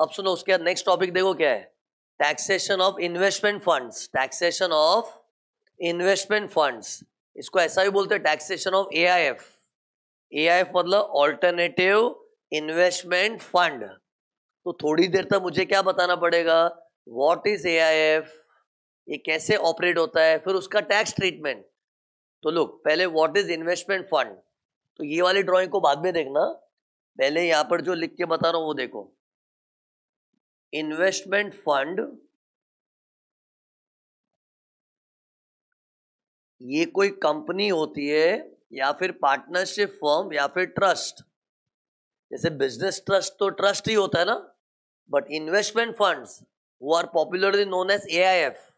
अब सुनो, उसके बाद नेक्स्ट टॉपिक देखो क्या है, taxation of investment funds. Taxation of investment funds, इसको ऐसा भी बोलते हैं टैक्सेशन ऑफ एआईएफ। एआईएफ मतलब ऑल्टरनेटिव इन्वेस्टमेंट फंड। तो थोड़ी देर तक मुझे क्या बताना पड़ेगा, व्हाट इज एआईएफ, ये कैसे ऑपरेट होता है, फिर उसका टैक्स ट्रीटमेंट। तो लुक, पहले व्हाट इज इन्वेस्टमेंट फंड, तो ये वाली ड्राइंग को बाद में देखना, पहले यहां पर जो लिख के बता रहा हूं वो देखो। इन्वेस्टमेंट फंड ये कोई कंपनी होती है या फिर पार्टनरशिप फर्म या फिर ट्रस्ट। जैसे बिजनेस ट्रस्ट तो ट्रस्ट ही होता है ना, बट इन्वेस्टमेंट फंड्स वो are popularly known as AIF.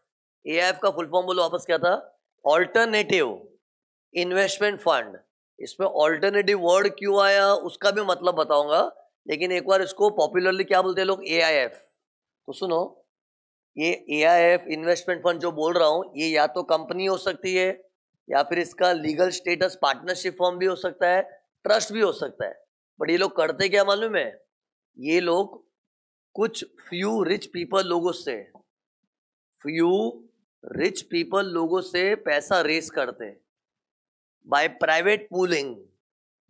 AIF का फुल फॉर्म बोलो वापस क्या था, ऑल्टरनेटिव इन्वेस्टमेंट फंड। इसमें ऑल्टरनेटिव वर्ड क्यों आया उसका भी मतलब बताऊंगा, लेकिन एक बार इसको पॉपुलरली क्या बोलते हैं लोग, एआईएफ। तो सुनो, ये एआईएफ इन्वेस्टमेंट फंड जो बोल रहा हूं, ये या तो कंपनी हो सकती है या फिर इसका लीगल स्टेटस पार्टनरशिप फर्म भी हो सकता है, ट्रस्ट भी हो सकता है। बट ये लोग करते क्या मालूम है, ये लोग कुछ फ्यू रिच पीपल लोगों से पैसा रेस करते हैं bye private pooling.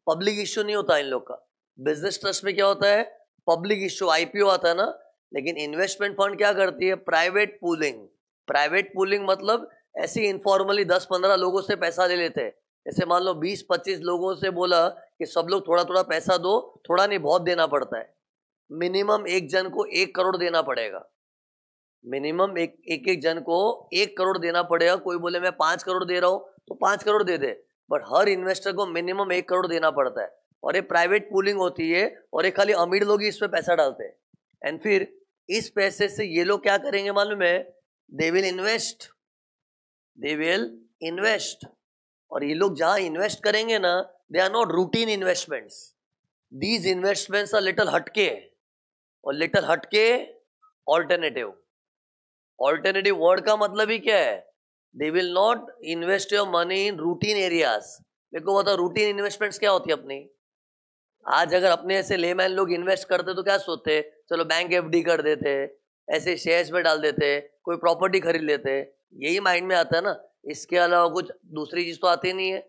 Public issue नहीं होता इन लोग का। बिजनेस ट्रस्ट में क्या होता है, पब्लिक इश्यू आईपीओ आता है ना, लेकिन इन्वेस्टमेंट फंड क्या करती है, प्राइवेट पूलिंग। प्राइवेट पूलिंग मतलब ऐसे इनफॉर्मली 10-15 लोगों से पैसा ले लेते हैं। जैसे मान लो 20-25 लोगों से बोला कि सब लोग थोड़ा थोड़ा पैसा दो, थोड़ा नहीं बहुत देना पड़ता है, मिनिमम एक जन को 1 करोड़ देना पड़ेगा। मिनिमम एक जन को 1 करोड़ देना पड़ेगा। कोई बोले मैं 5 करोड़ दे रहा हूं तो 5 करोड़ दे दे, बट हर इन्वेस्टर को मिनिमम 1 करोड़ देना पड़ता है। और ये प्राइवेट पूलिंग होती है और ये खाली अमीर लोग ही इसमें पैसा डालते हैं। एंड फिर इस पैसे से ये लोग क्या करेंगे मालूम है, दे विल इन्वेस्ट। और ये लोग जहां इन्वेस्ट करेंगे ना, they are not routine investments, these investments are little हटके, और लिटिल हटके ऑल्टरनेटिव। ऑल्टरनेटिव वर्ड का मतलब ही क्या है, they will not invest your money in routine areas. मेरे को बताओ रूटीन इन्वेस्टमेंट्स क्या होती है अपनी। आज अगर अपने ऐसे लेमैन लोग इन्वेस्ट करते तो क्या सोचते, चलो बैंक एफडी कर देते, ऐसे शेयर्स में डाल देते, कोई प्रॉपर्टी खरीद लेते, यही माइंड में आता है ना। इसके अलावा कुछ दूसरी चीज तो आती नहीं है।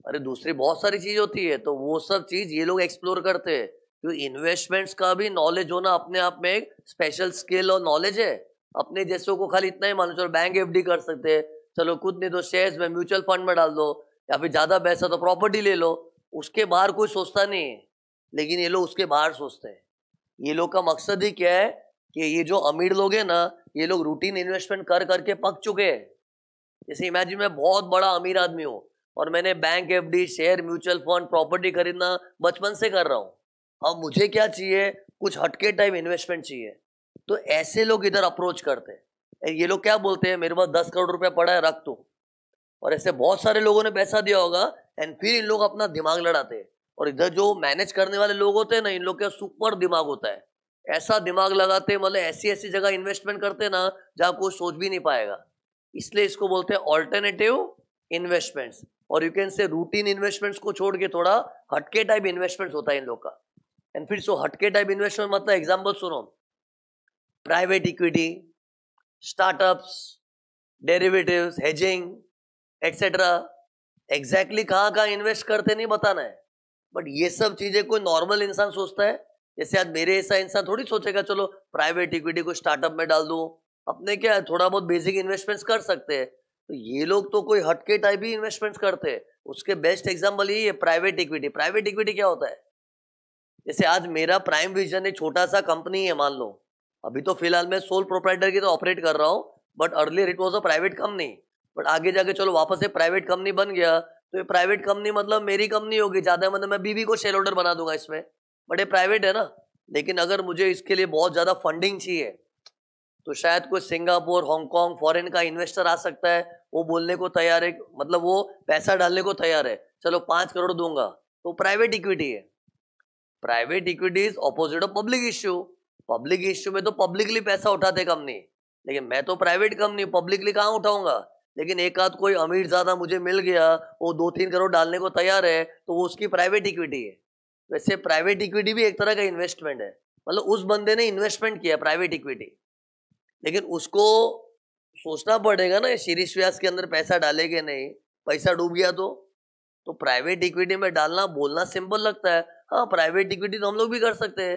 अरे दूसरी बहुत सारी चीज होती है, तो वो सब चीज ये लोग एक्सप्लोर करते हैं। तो इन्वेस्टमेंट्स का भी नॉलेज होना अपने आप में एक स्पेशल स्किल और नॉलेज है। अपने जैसों को खाली इतना ही मानो, चलो बैंक एफडी कर सकते हैं, चलो कुछ नहीं तो शेयर्स में म्यूचुअल फंड में डाल दो, या फिर ज्यादा पैसा तो प्रॉपर्टी ले लो। उसके बाहर कोई सोचता नहीं है, लेकिन ये लोग उसके बाहर सोचते हैं। ये लोग का मकसद ही क्या है कि ये जो अमीर लोग हैं ना, ये लोग रूटीन इन्वेस्टमेंट कर करके पक चुके हैं। जैसे इमेजिन मैं बहुत बड़ा अमीर आदमी हूँ और मैंने bank FD, share, mutual fund, property खरीदना बचपन से कर रहा हूँ। अब मुझे क्या चाहिए, कुछ हटके टाइप इन्वेस्टमेंट चाहिए। तो ऐसे लोग इधर अप्रोच करते हैं। ये लोग क्या बोलते हैं, मेरे पास 10 करोड़ रुपया पड़ा है, रख तू। और ऐसे बहुत सारे लोगों ने पैसा दिया होगा, एंड फिर इन लोग अपना दिमाग लड़ाते हैं। और इधर जो मैनेज करने वाले लोग होते हैं ना, इन लोग का सुपर दिमाग होता है। ऐसा दिमाग लगाते हैं, मतलब ऐसी ऐसी जगह इन्वेस्टमेंट करते हैं ना जहां कोई सोच भी नहीं पाएगा। इसलिए इसको बोलते हैं ऑल्टरनेटिव इन्वेस्टमेंट्स। और यू कैन से रूटीन इन्वेस्टमेंट्स को छोड़ के थोड़ा हटके टाइप इन्वेस्टमेंट्स होता है इन लोग का। एंड फिर सो हटके टाइप इन्वेस्टमेंट मतलब एग्जांपल सुनो, private equity, startups, derivatives, hedging etcetera. Exactly कहाँ कहाँ इन्वेस्ट करते नहीं बताना है, बट ये सब चीजें कोई नॉर्मल इंसान सोचता है। जैसे आज मेरे ऐसा इंसान थोड़ी सोचेगा चलो प्राइवेट इक्विटी को स्टार्टअप में डाल दूं, अपने क्या थोड़ा बहुत बेसिक इन्वेस्टमेंट्स कर सकते हैं। तो ये लोग तो कोई हटके टाइप ही इन्वेस्टमेंट्स करते हैं। उसके बेस्ट एग्जांपल यही है प्राइवेट इक्विटी। प्राइवेट इक्विटी क्या होता है, जैसे आज मेरा प्राइम विजन एक छोटा सा कंपनी है मान लो, अभी तो फिलहाल मैं सोल प्रोप्राइटर की तो ऑपरेट कर रहा हूँ, but earlier it was a private company. But आगे जाके चलो वापस से प्राइवेट कंपनी बन गया, तो ये प्राइवेट कंपनी मतलब मेरी कंपनी होगी, ज्यादा मतलब मैं बीवी को शेयर होल्डर बना दूंगा इसमें, बट ये प्राइवेट है ना। लेकिन अगर मुझे इसके लिए बहुत ज्यादा फंडिंग चाहिए, तो शायद कोई सिंगापुर, हांगकांग, फॉरेन का इन्वेस्टर आ सकता है, वो बोलने को तैयार है, मतलब वो पैसा डालने को तैयार है, चलो 5 करोड़ दूंगा, तो प्राइवेट इक्विटी है। Private equity is opposite of public issue. Public issue में तो पब्लिकली पैसा उठाते कंपनी, लेकिन मैं तो प्राइवेट कंपनी, पब्लिकली कहाँ उठाऊंगा। लेकिन एक आध कोई अमीर ज्यादा मुझे मिल गया, वो 2-3 करोड़ डालने को तैयार है, तो वो उसकी प्राइवेट इक्विटी है। वैसे प्राइवेट इक्विटी भी एक तरह का इन्वेस्टमेंट है। मतलब उस बंदे ने इन्वेस्टमेंट किया प्राइवेट इक्विटी, लेकिन उसको सोचना पड़ेगा ना शीरीष व्यास के अंदर पैसा डालेंगे नहीं, पैसा डूब गया तो प्राइवेट इक्विटी में डालना बोलना सिंपल लगता है, हाँ प्राइवेट इक्विटी तो हम लोग भी कर सकते हैं,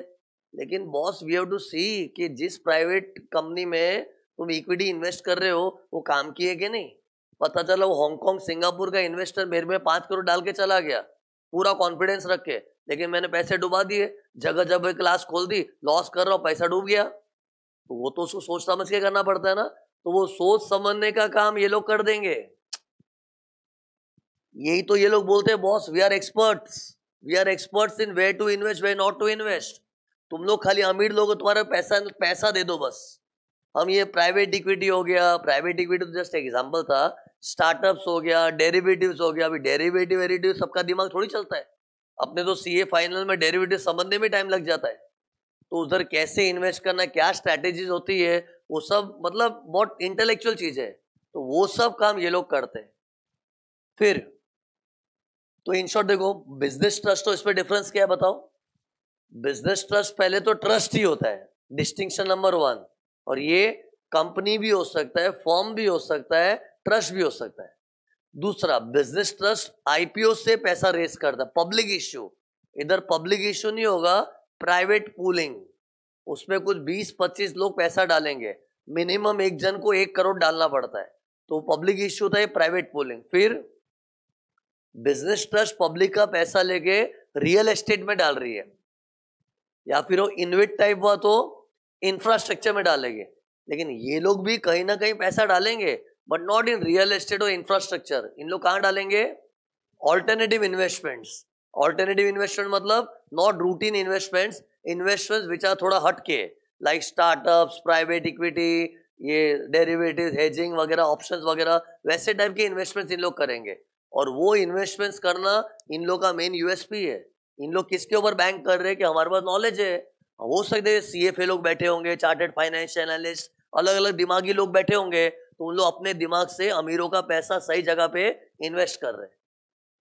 लेकिन बॉस वी हैव टू सी कि जिस प्राइवेट कंपनी में तुम इक्विटी इन्वेस्ट कर रहे हो वो काम की है कि नहीं। पता चला वो हांगकांग सिंगापुर का इन्वेस्टर मेरे में 5 करोड़ डाल के चला गया पूरा कॉन्फिडेंस रख के, लेकिन मैंने पैसे डुबा दिए, जगह जगह क्लास खोल दी, लॉस कर रहा हूँ, पैसा डूब गया। तो वो तो उसको सोच समझ के करना पड़ता है ना, तो वो सोच समझने का काम ये लोग कर देंगे। यही तो ये लोग बोलते हैं boss we are experts in where to invest where not to invest. तुम लोग खाली अमीर लोग हो, तुम्हारा पैसा दे दो बस। हम ये प्राइवेट इक्विटी हो गया, प्राइवेट इक्विटी तो जस्ट एग्जांपल था, स्टार्टअप्स हो गया, डेरिवेटिव्स हो गया। अभी डेरिवेटिव सबका दिमाग थोड़ी चलता है, अपने तो सीए फाइनल में डेरिवेटिव समझने में टाइम लग जाता है, तो उधर कैसे इन्वेस्ट करना, क्या स्ट्रैटेजीज होती है, वो सब मतलब बहुत इंटेलेक्चुअल चीज है, तो वो सब काम ये लोग करते हैं। फिर तो इन शॉर्ट देखो बिजनेस ट्रस्ट, तो इसमें डिफरेंस क्या है बताओ। बिजनेस ट्रस्ट पहले तो ट्रस्ट ही होता है, डिस्टिंक्शन नंबर 1, और ये कंपनी भी हो सकता है, फर्म भी हो सकता है, ट्रस्ट भी हो सकता है। दूसरा बिजनेस ट्रस्ट आईपीओ से पैसा रेस करता है, पब्लिक इश्यू, इधर पब्लिक इश्यू नहीं होगा, प्राइवेट पूलिंग, उसमें कुछ 20-25 लोग पैसा डालेंगे, मिनिमम एक जन को 1 करोड़ डालना पड़ता है, तो पब्लिक इश्यू होता है प्राइवेट पूलिंग। फिर बिजनेस ट्रस्ट पब्लिक का पैसा लेके रियल एस्टेट में डाल रही है, या फिर वो इन्वेट टाइप हुआ तो इंफ्रास्ट्रक्चर में डालेंगे, लेकिन ये लोग भी कहीं ना कहीं पैसा डालेंगे but not in real estate और इंफ्रास्ट्रक्चर। इन लोग कहाँ डालेंगे, ऑल्टरनेटिव इन्वेस्टमेंट्स। ऑल्टरनेटिव इन्वेस्टमेंट मतलब not routine investments, investments which are थोड़ा हटके, लाइक स्टार्टअप्स, प्राइवेट इक्विटी, ये डेरिवेटिव, हेजिंग वगैरह, ऑप्शंस वगैरह, वैसे टाइप के इन्वेस्टमेंट्स इन लोग करेंगे। और वो इन्वेस्टमेंट्स करना इन लोग का मेन यूएसपी है। इन लोग किसके ऊपर बैंक कर रहे हैं कि हमारे पास नॉलेज है, हो सकते हैं सीएफए लोग बैठे होंगे, चार्टर्ड फाइनेंशियल एनालिस्ट, अलग अलग दिमागी लोग बैठे होंगे, तो उन लोग अपने दिमाग से अमीरों का पैसा सही जगह पे इन्वेस्ट कर रहे हैं।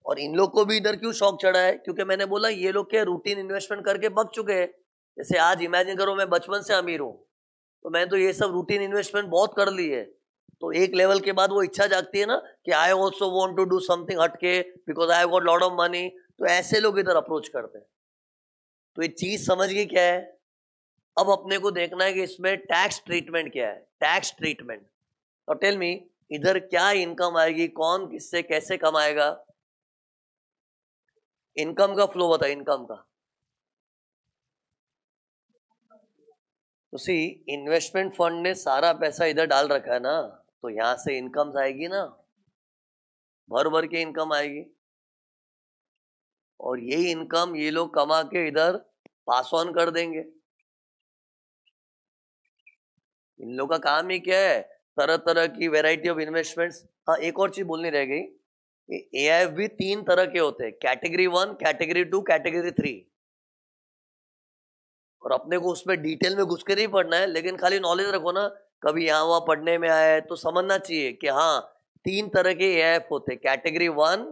और इन लोग को भी इधर क्यों शौक चढ़ा है, क्योंकि मैंने बोला ये लोग क्या रूटीन इन्वेस्टमेंट करके बक चुके हैं। जैसे आज इमेजिन करो मैं बचपन से अमीर हूँ, तो मैं तो ये सब रूटीन इन्वेस्टमेंट बहुत कर ली है, तो एक लेवल के बाद वो इच्छा जागती है ना कि I also want to do something हटके because I got lot of money, तो ऐसे लोग इधर अप्रोच करते हैं। तो ये चीज समझ गई क्या है। अब अपने को देखना है कि इसमें टैक्स ट्रीटमेंट क्या है, टैक्स ट्रीटमेंट। और टेल मी इधर क्या इनकम आएगी, कौन किससे कैसे कमाएगा, इनकम का फ्लो बता, इनकम का। तो सी इन्वेस्टमेंट फंड ने सारा पैसा इधर डाल रखा है ना, तो यहां से इनकम आएगी ना, भर भर के इनकम आएगी, और यही इनकम ये लोग कमा के इधर पास ऑन कर देंगे। इन लोग का काम ही क्या है, तरह तरह की वैरायटी ऑफ इन्वेस्टमेंट्स। हाँ एक और चीज बोलनी रह गई, एआईएफ भी 3 तरह के होते हैं, कैटेगरी 1, कैटेगरी 2, कैटेगरी 3। और अपने को उसमें डिटेल में घुस के नहीं पढ़ना है, लेकिन खाली नॉलेज रखो ना, कभी यहाँ वहां पढ़ने में आए तो समझना चाहिए कि हाँ 3 तरह के एआईएफ होते हैं, कैटेगरी 1,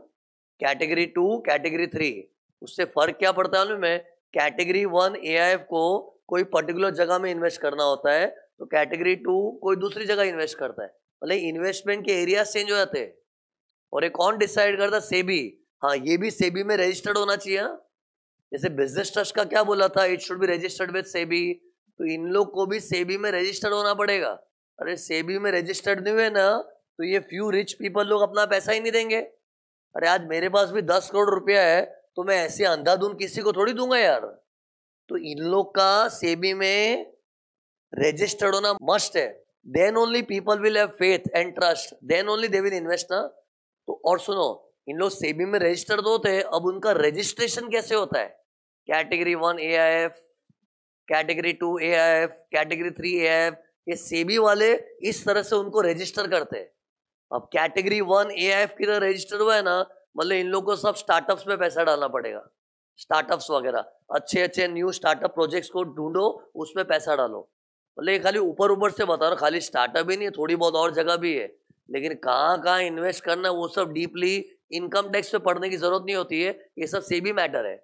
कैटेगरी 2, कैटेगरी 3। उससे फर्क क्या पड़ता है में, कैटेगरी 1 एआईएफ को कोई पर्टिकुलर जगह में इन्वेस्ट करना होता है, तो कैटेगरी 2 कोई दूसरी जगह इन्वेस्ट करता है, मतलब इन्वेस्टमेंट के एरिया चेंज हो जाते हैं। और ये कौन डिसाइड करता है, सेबी। हाँ ये भी सेबी में रजिस्टर्ड होना चाहिए। जैसे बिजनेस ट्रस्ट का क्या बोला था, it should be registered with SEBI, तो इन लोग को भी सेबी में रजिस्टर्ड होना पड़ेगा। अरे सेबी में रजिस्टर्ड नहीं हुए ना, तो ये फ्यू रिच पीपल लोग अपना पैसा ही नहीं देंगे। अरे आज मेरे पास भी 10 करोड़ रुपया है, तो मैं ऐसे अंधाधुंध किसी को थोड़ी दूंगा यार। तो इन लोग का सेबी में रजिस्टर्ड होना मस्ट है, then only people will have faith and trust, then only they will invest ना। तो और सुनो, इन लोग सेबी में रजिस्टर्ड होते हैं, अब उनका रजिस्ट्रेशन कैसे होता है, category 1 AIF, category 2 AIF, category 3 AIF, ये सेबी वाले इस तरह से उनको रजिस्टर करते हैं। अब कैटेगरी 1 एआईएफ की तरह रजिस्टर हुआ है ना, मतलब इन लोगों को सब स्टार्टअप्स में पैसा डालना पड़ेगा, स्टार्टअप्स वगैरह, अच्छे अच्छे न्यू स्टार्टअप प्रोजेक्ट्स को ढूंढो, उसमें पैसा डालो। मतलब ये खाली ऊपर ऊपर से बता रहा, खाली स्टार्टअप ही नहीं, थोड़ी बहुत और जगह भी है, लेकिन कहाँ कहाँ इन्वेस्ट करना वो सब डीपली इनकम टैक्स पे पढ़ने की जरूरत नहीं होती है, ये सब सेबी मैटर है।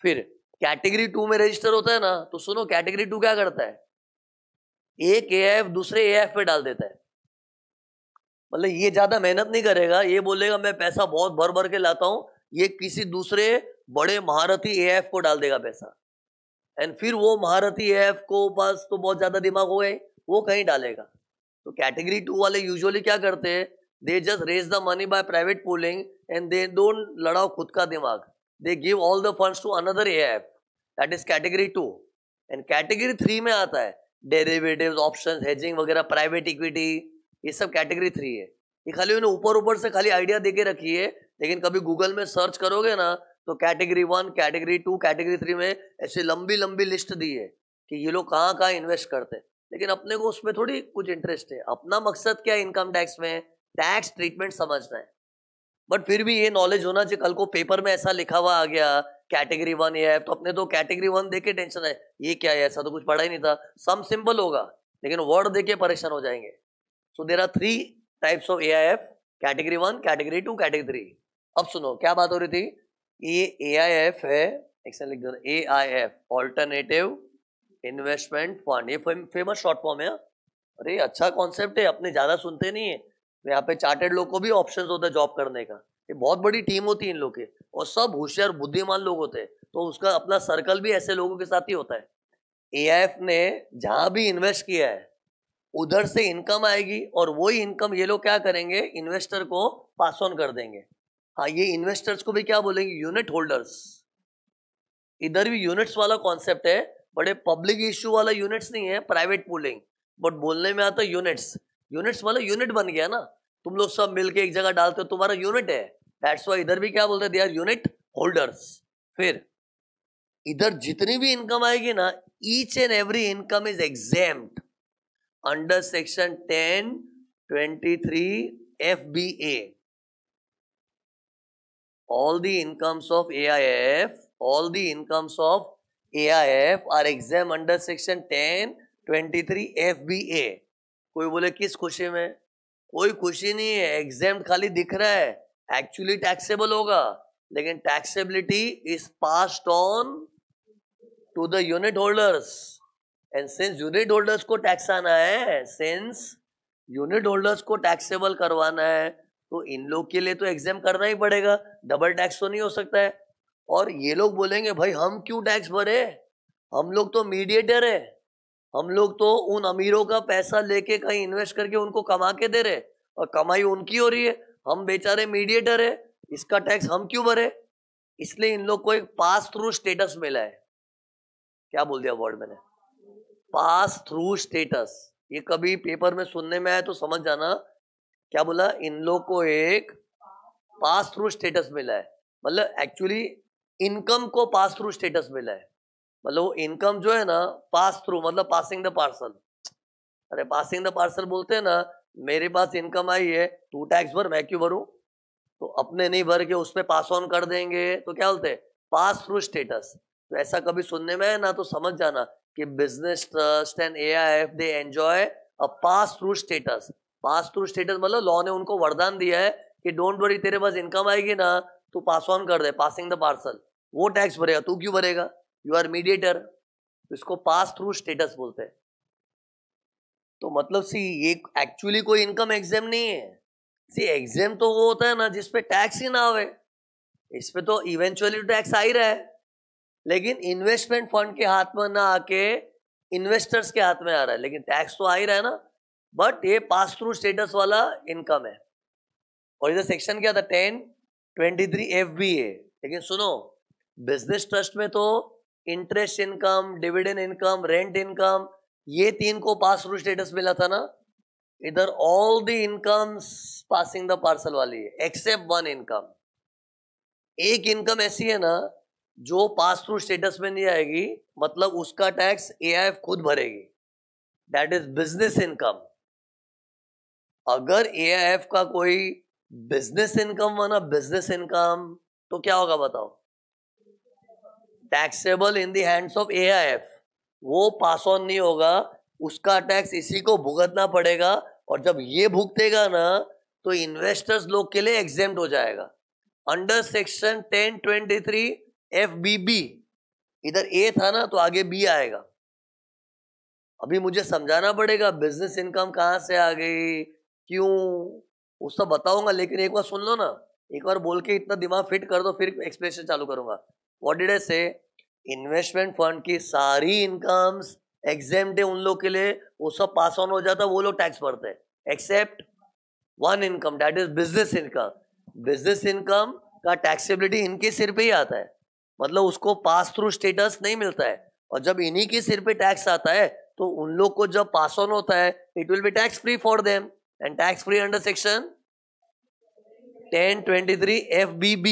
फिर कैटेगरी 2 में रजिस्टर होता है ना, तो सुनो कैटेगरी 2 क्या करता है, एक एआईएफ दूसरे एआईएफ पे डाल देता है। मतलब ये ज्यादा मेहनत नहीं करेगा, ये बोलेगा मैं पैसा बहुत भर भर के लाता हूं, ये किसी दूसरे बड़े महारथी एआईएफ को डाल देगा पैसा, एंड फिर वो महारथी एआईएफ को पास तो बहुत ज्यादा दिमाग हो गए, वो कहीं डालेगा। तो कैटेगरी 2 वाले यूजुअली क्या करते हैं, they just raise the money by private pooling and they don't लड़ाओ खुद का दिमाग, they give all the funds to another AIF, that is category 2। And category 3 में आता है डेरिवेटिव्स, ऑप्शंस, हेजिंग वगैरह, प्राइवेट इक्विटी, ये सब कैटेगरी 3 है। ये खाली उन्हें ऊपर ऊपर से खाली आइडिया देके रखी है, लेकिन कभी गूगल में सर्च करोगे ना तो कैटेगरी 1, कैटेगरी 2, कैटेगरी 3 में ऐसी लंबी लंबी लिस्ट दी है कि ये लोग कहाँ कहाँ इन्वेस्ट करते हैं। लेकिन अपने को उसमें थोड़ी कुछ इंटरेस्ट है, अपना मकसद क्या है इनकम टैक्स में, टैक्स ट्रीटमेंट समझना है। बट फिर भी ये नॉलेज होना चाहिए, कल को पेपर में ऐसा लिखा हुआ आ गया कैटेगरी 1 ये है, तो अपने तो कैटेगरी 1 देख के टेंशन है, ये क्या है, ऐसा तो कुछ पढ़ा ही नहीं था। सम सिंपल होगा लेकिन वर्ड देख के परेशान हो जाएंगे। So there are 3 types of AIF, category 1, category 2, category 3। अब सुनो क्या बात हो रही थी, ये एआईएफ है, एक्शन लिख दो, एआईएफ ऑल्टरनेटिव इन्वेस्टमेंट फंड, ये फेमस शॉर्ट फॉर्म है। अरे अच्छा कॉन्सेप्ट है, अपने ज्यादा सुनते नहीं है। यहाँ पे चार्टेड लोग को भी ऑप्शंस होता है जॉब करने का, ये बहुत बड़ी टीम होती है इन लोग के, और सब होशियार बुद्धिमान लोग होते हैं, तो उसका अपना सर्कल भी ऐसे लोगों के साथ ही होता है। एआईएफ ने जहां भी इन्वेस्ट किया है उधर से इनकम आएगी, और वही इनकम ये लोग क्या करेंगे, इन्वेस्टर को पास ऑन कर देंगे। हाँ, ये इन्वेस्टर्स को भी क्या बोलेंगे, यूनिट होल्डर्स। इधर भी यूनिट्स वाला कॉन्सेप्ट है, बड़े पब्लिक इश्यू वाला यूनिट्स नहीं है, प्राइवेट पूलिंग, बट बोलने में आता है यूनिट्स। यूनिट्स वाला यूनिट बन गया ना, तुम लोग सब मिलके एक जगह डालते हो, तुम्हारा यूनिट है, दैट्स व्हाई इधर भी क्या बोलते हैं, दे आर यूनिट होल्डर्स। फिर इधर जितनी भी इनकम आएगी ना, each and every income is exempt under section 1023 FBA। all the incomes of AIF are exempt under section 1023 FBA। कोई बोले किस खुशी में, कोई खुशी नहीं है, एग्जेम्प्ट खाली दिख रहा है, एक्चुअली टैक्सेबल होगा, लेकिन taxability is passed on to the unit holders. And since unit holders को टैक्स आना है, सिंस यूनिट होल्डर्स को टैक्सेबल करवाना है, तो इन लोग के लिए तो एग्जाम करना ही पड़ेगा, डबल टैक्स तो नहीं हो सकता है। और ये लोग बोलेंगे भाई हम क्यों टैक्स भरे, हम लोग तो मीडिएटर है, हम लोग तो उन अमीरों का पैसा लेके कहीं इन्वेस्ट करके उनको कमा के दे रहे, और कमाई उनकी हो रही है, हम बेचारे मीडिएटर है, इसका टैक्स हम क्यों भरे। इसलिए इन लोग को एक पास थ्रू स्टेटस मिला है। क्या बोल दिया वर्ड मैंने, पास थ्रू स्टेटस। ये कभी पेपर में सुनने में आया तो समझ जाना, क्या बोला, इन लोग को एक पास थ्रू स्टेटस मिला है, मतलब एक्चुअली इनकम को पास थ्रू स्टेटस मिला है। मतलब इनकम जो है ना, पास थ्रू मतलब पासिंग द पार्सल। अरे पासिंग द पार्सल बोलते हैं ना, मेरे पास इनकम आई है, तू टैक्स भर, मैं क्यों भरूं, तो अपने नहीं भर के उस पर पास ऑन कर देंगे, तो क्या बोलते हैं, पास थ्रू स्टेटस। तो ऐसा कभी सुनने में है ना तो समझ जाना कि business trust and AIF they enjoy a pass through status. Pass through status मतलब लॉ ने उनको वरदान दिया है कि डोंट वरी, तेरे पास इनकम आएगी ना, तू पास ऑन कर दे, पासिंग द पार्सल, वो टैक्स भरेगा, तू क्यों भरेगा, यू आर मीडिएटर। तो इसको पास थ्रू स्टेटस बोलते हैं। तो मतलब सी ये एक्चुअली कोई इनकम एग्जाम नहीं है। सी एग्जाम तो वो होता है ना जिसपे टैक्स ही ना आवे, इस पे तो इवेंचुअली टैक्स आ ही रहा है, लेकिन इन्वेस्टमेंट फंड के हाथ में ना आके इन्वेस्टर्स के हाथ में आ रहा है, लेकिन टैक्स तो आ ही रहा है ना। बट ये पास थ्रू स्टेटस वाला इनकम है। और इधर सेक्शन क्या था, 1023 FBA। लेकिन सुनो, बिजनेस ट्रस्ट में तो interest income, dividend income, rent income, ये 3 को पास थ्रू स्टेटस मिला था ना। इधर all the incomes passing the parcel वाली है, एक्सेप्ट वन इनकम। एक इनकम ऐसी है ना जो पास थ्रू स्टेटस में नहीं आएगी, मतलब उसका टैक्स एआईएफ खुद भरेगी, दैट इज बिजनेस इनकम। अगर एआईएफ का कोई बिजनेस इनकम बना, बिजनेस इनकम, तो क्या होगा बताओ, taxable in the hands of AIF, वो पास ऑन नहीं होगा, उसका टैक्स इसी को भुगतना पड़ेगा। और जब ये भुगतेगा ना तो इन्वेस्टर्स लोग के लिए एग्जेम्प्ट हो जाएगा अंडर सेक्शन 1023 FBB। इधर ए था ना तो आगे बी आएगा। अभी मुझे समझाना पड़ेगा बिजनेस इनकम कहाँ से आ गई, क्यों, वो सब बताऊंगा, लेकिन एक बार सुन लो ना, एक बार बोल के इतना दिमाग फिट कर दो फिर एक्सप्लेनेशन चालू करूंगा। व्हाट डिड आई से? इन्वेस्टमेंट फंड की सारी इनकम्स एग्जेम्प्ट है उन लोग के लिए, वो सब पास ऑन हो जाता है, वो लोग टैक्स भरते हैं, except one income, that is business income. Business income का टैक्सेबिलिटी इनके सिर पे ही आता है, मतलब उसको पास थ्रू स्टेटस नहीं मिलता है, और जब इन्हीं के सिर पे टैक्स आता है तो उन लोग को जब पास ऑन होता है it will B tax free for them, and tax free under section 1023 FBB।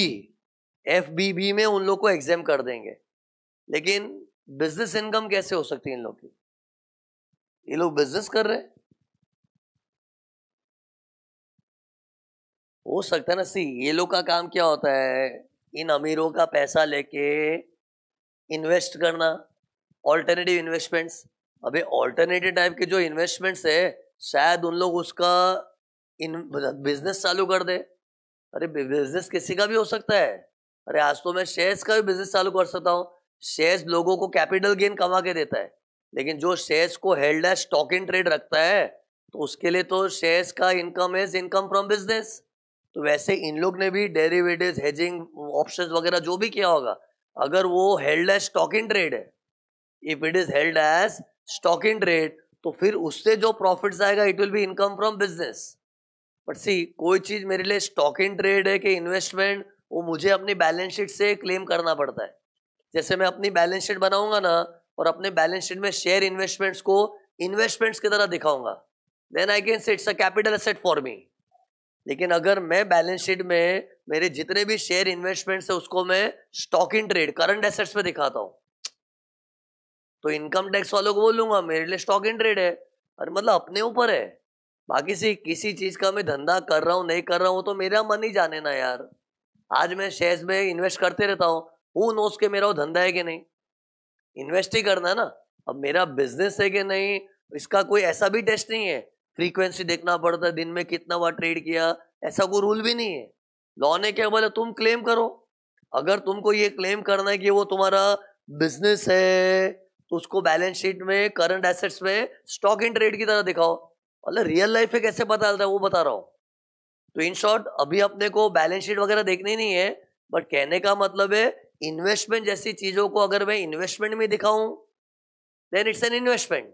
FBB में उन लोग को एग्जाम कर देंगे। लेकिन बिजनेस इनकम कैसे हो सकती है इन लोग की? ये लोग बिजनेस कर रहे हैं, हो सकता है ना। सी, ये लोग का काम क्या होता है, इन अमीरों का पैसा लेके इन्वेस्ट करना, ऑल्टरनेटिव इन्वेस्टमेंट्स। अबे ऑल्टरनेटिव टाइप के जो इन्वेस्टमेंट्स है, शायद उन लोग उसका बिजनेस चालू कर दे। अरे बिजनेस किसी का भी हो सकता है। अरे आज तो मैं शेयर्स का भी बिजनेस चालू कर सकता हूँ। शेयर्स लोगों को कैपिटल गेन कमा के देता है, लेकिन जो शेयर्स को held as stock in trade रखता है तो उसके लिए तो शेयर्स का income is income from business. तो वैसे इन लोग ने भी डेरिवेटिव्स, हेजिंग, ऑप्शंस वगैरह जो भी किया होगा, अगर वो held as stock in trade है, if it is held as stock in trade, तो फिर उससे जो प्रॉफिट्स आएगा it will be income from business. But see, कोई चीज मेरे लिए स्टॉक इन ट्रेड है कि इन्वेस्टमेंट, वो मुझे अपनी बैलेंस शीट से क्लेम करना पड़ता है। जैसे मैं अपनी बैलेंस शीट बनाऊंगा ना, और अपने बैलेंस शीट में शेयर इन्वेस्टमेंट्स को इन्वेस्टमेंट्स की तरह दिखाऊंगा, then I can say it's a capital asset for me. लेकिन अगर मैं बैलेंस शीट में मेरे जितने भी शेयर इन्वेस्टमेंट्स है उसको मैं stock in trade, current assets में दिखाता हूँ, तो इनकम टैक्स वालों को बोलूंगा मेरे लिए स्टॉक इन ट्रेड है। और मतलब अपने ऊपर है। बाकी से किसी चीज का मैं धंधा कर रहा हूँ नहीं कर रहा हूँ तो मेरा मन ही जाने ना यार। आज मैं शेयर्स में इन्वेस्ट करते रहता हूँ, हु नोस के मेरा वो धंधा है कि नहीं, इन्वेस्ट ही करना है ना। अब मेरा बिजनेस है कि नहीं, इसका कोई ऐसा भी टेस्ट नहीं है, फ्रीक्वेंसी देखना पड़ता है, दिन में कितना बार ट्रेड किया, ऐसा कोई रूल भी नहीं है। लॉ ने क्या बोला, तुम क्लेम करो। अगर तुमको ये क्लेम करना है कि वो तुम्हारा बिजनेस है तो उसको बैलेंस शीट में, करंट एसेट्स में स्टॉक इन ट्रेड की तरह दिखाओ। मतलब रियल लाइफ में कैसे पता चलता है वो बता रहा हूँ। तो इन शॉर्ट अभी अपने को बैलेंस शीट वगैरह देखनी नहीं है, बट कहने का मतलब है इन्वेस्टमेंट जैसी चीजों को अगर मैं इन्वेस्टमेंट में दिखाऊं then it's an investment.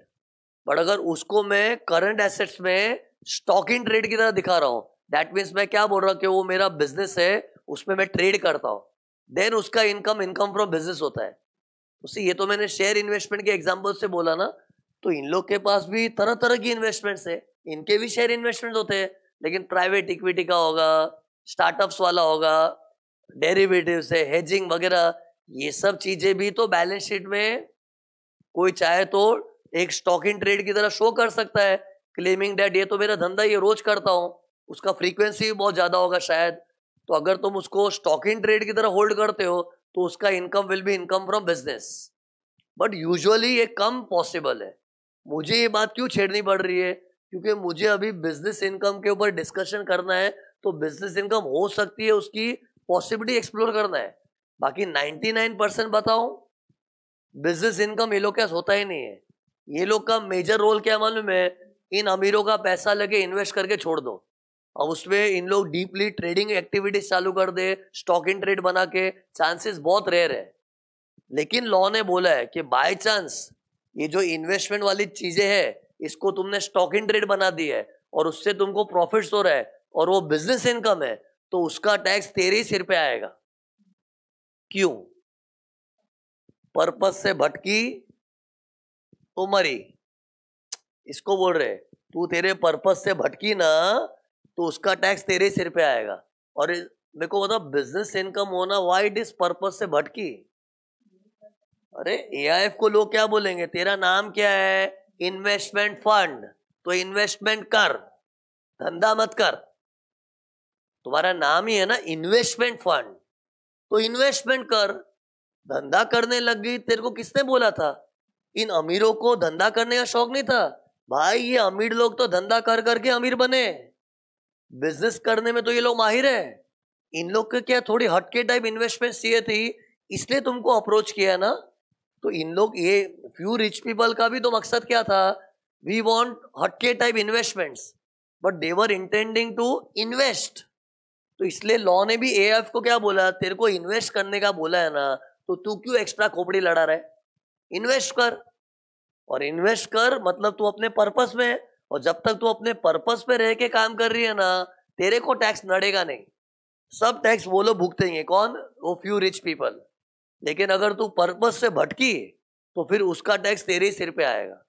But अगर उसको मैं करंट एसेट्स में स्टॉक इन ट्रेड की तरह दिखा रहा हूं, दैट मीन्स मैं क्या बोल रहा हूं कि वो मेरा बिजनेस है, उसमें मैं ट्रेड करता हूं, देन उसका इनकम इनकम फ्रॉम बिजनेस होता है। उसी, ये तो मैंने शेयर इन्वेस्टमेंट के एग्जांपल से बोला ना। तो इन लोग के पास भी तरह तरह की इन्वेस्टमेंट्स है, इनके भी शेयर इन्वेस्टमेंट होते हैं, लेकिन प्राइवेट इक्विटी का होगा, स्टार्टअप्स वाला होगा, डेरिवेटिव से हेजिंग वगैरह, ये सब चीजें भी तो बैलेंस शीट में कोई चाहे तो एक स्टॉक इन ट्रेड की तरह शो कर सकता है, क्लेमिंग दैट ये तो मेरा धंधा, ये रोज करता हूं, उसका फ्रीक्वेंसी भी बहुत ज्यादा होगा शायद। तो अगर तुम उसको स्टॉक इन ट्रेड की तरह होल्ड करते हो तो उसका income will be income from business. But usually ये कम पॉसिबल है। मुझे ये बात क्यों छेड़नी पड़ रही है, क्योंकि मुझे अभी बिजनेस इनकम के ऊपर डिस्कशन करना है, तो बिजनेस इनकम हो सकती है उसकी पॉसिबिलिटी एक्सप्लोर करना है। बाकी 99% बताओ, बिजनेस इनकम ये लोग क्या होता ही नहीं है। ये लोग का मेजर रोल क्या मालूम है, इन अमीरों का पैसा लगे इन्वेस्ट करके छोड़ दो, अब उसमें इन लोग डीपली ट्रेडिंग एक्टिविटीज चालू कर दे, स्टॉक इन ट्रेड बना के, चांसेस बहुत रेयर है। लेकिन लॉ ने बोला है कि बाय चांस ये जो इन्वेस्टमेंट वाली चीजें है इसको तुमने स्टॉक इन ट्रेड बना दी है और उससे तुमको प्रॉफिट्स हो रहा है और वो बिजनेस इनकम है, तो उसका टैक्स तेरे ही सिर पे आएगा। क्यों? पर्पस से भटकी तो मरी, इसको बोल रहे तू तेरे पर्पस से भटकी ना तो उसका टैक्स तेरे सिर पे आएगा। और मेरे को बता, बिजनेस इनकम होना, व्हाई इट इज पर्पस से भटकी? अरे एआईएफ को लोग क्या बोलेंगे, तेरा नाम क्या है, इन्वेस्टमेंट फंड, तो इन्वेस्टमेंट कर, धंधा मत कर। तुम्हारा नाम ही है ना इन्वेस्टमेंट फंड, तो इन्वेस्टमेंट कर। धंधा करने लग गई, तेरे को किसने बोला था? इन अमीरों को धंधा करने का शौक नहीं था भाई, ये अमीर लोग तो धंधा कर करके अमीर बने, बिजनेस करने में तो ये लोग माहिर है। इन लोग के क्या थोड़ी हटके टाइप इन्वेस्टमेंट चाहिए थी, इसलिए तुमको अप्रोच किया ना। तो इन लोग ये फ्यू रिच पीपल का भी तो मकसद क्या था, वी वांट हटके type investments, but they were intending to invest. तो इसलिए लॉ ने भी एएफ को क्या बोला, तेरे को इन्वेस्ट करने का बोला है ना, तो तू क्यों एक्स्ट्रा खोपड़ी लड़ा रहा है, इन्वेस्ट कर। और इन्वेस्ट कर मतलब तू अपने पर्पस में है, और जब तक तू अपने पर्पस पे रह के काम कर रही है ना, तेरे को टैक्स नड़ेगा नहीं। सब टैक्स वो लोग भुगतेंगे, कौन, वो फ्यू रिच पीपल। लेकिन अगर तू पर्पस से भटकी तो फिर उसका टैक्स तेरे ही सिर पे आएगा।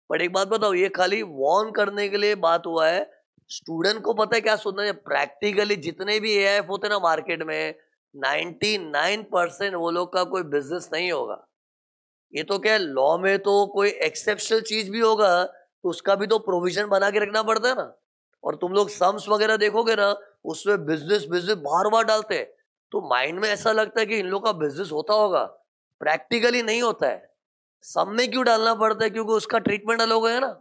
बट एक बात बताओ, ये खाली वॉर्न करने के लिए बात हुआ है। स्टूडेंट को पता है क्या सुनना है, प्रैक्टिकली जितने भी एआईएफ होते ना मार्केट में, 99% वो लोग का कोई बिजनेस नहीं होगा। ये तो क्या, लॉ में तो कोई एक्सेप्शनल चीज भी होगा तो उसका भी तो प्रोविजन बना के रखना पड़ता है ना। और तुम लोग सम्स वगैरह देखोगे ना, उसमें बिजनेस बिजनेस बार बार डालते हैं, तो माइंड में ऐसा लगता है कि इन लोग का बिजनेस होता होगा, प्रैक्टिकली नहीं होता है। सम में क्यों डालना पड़ता है, क्योंकि उसका ट्रीटमेंट अलग हो गया ना।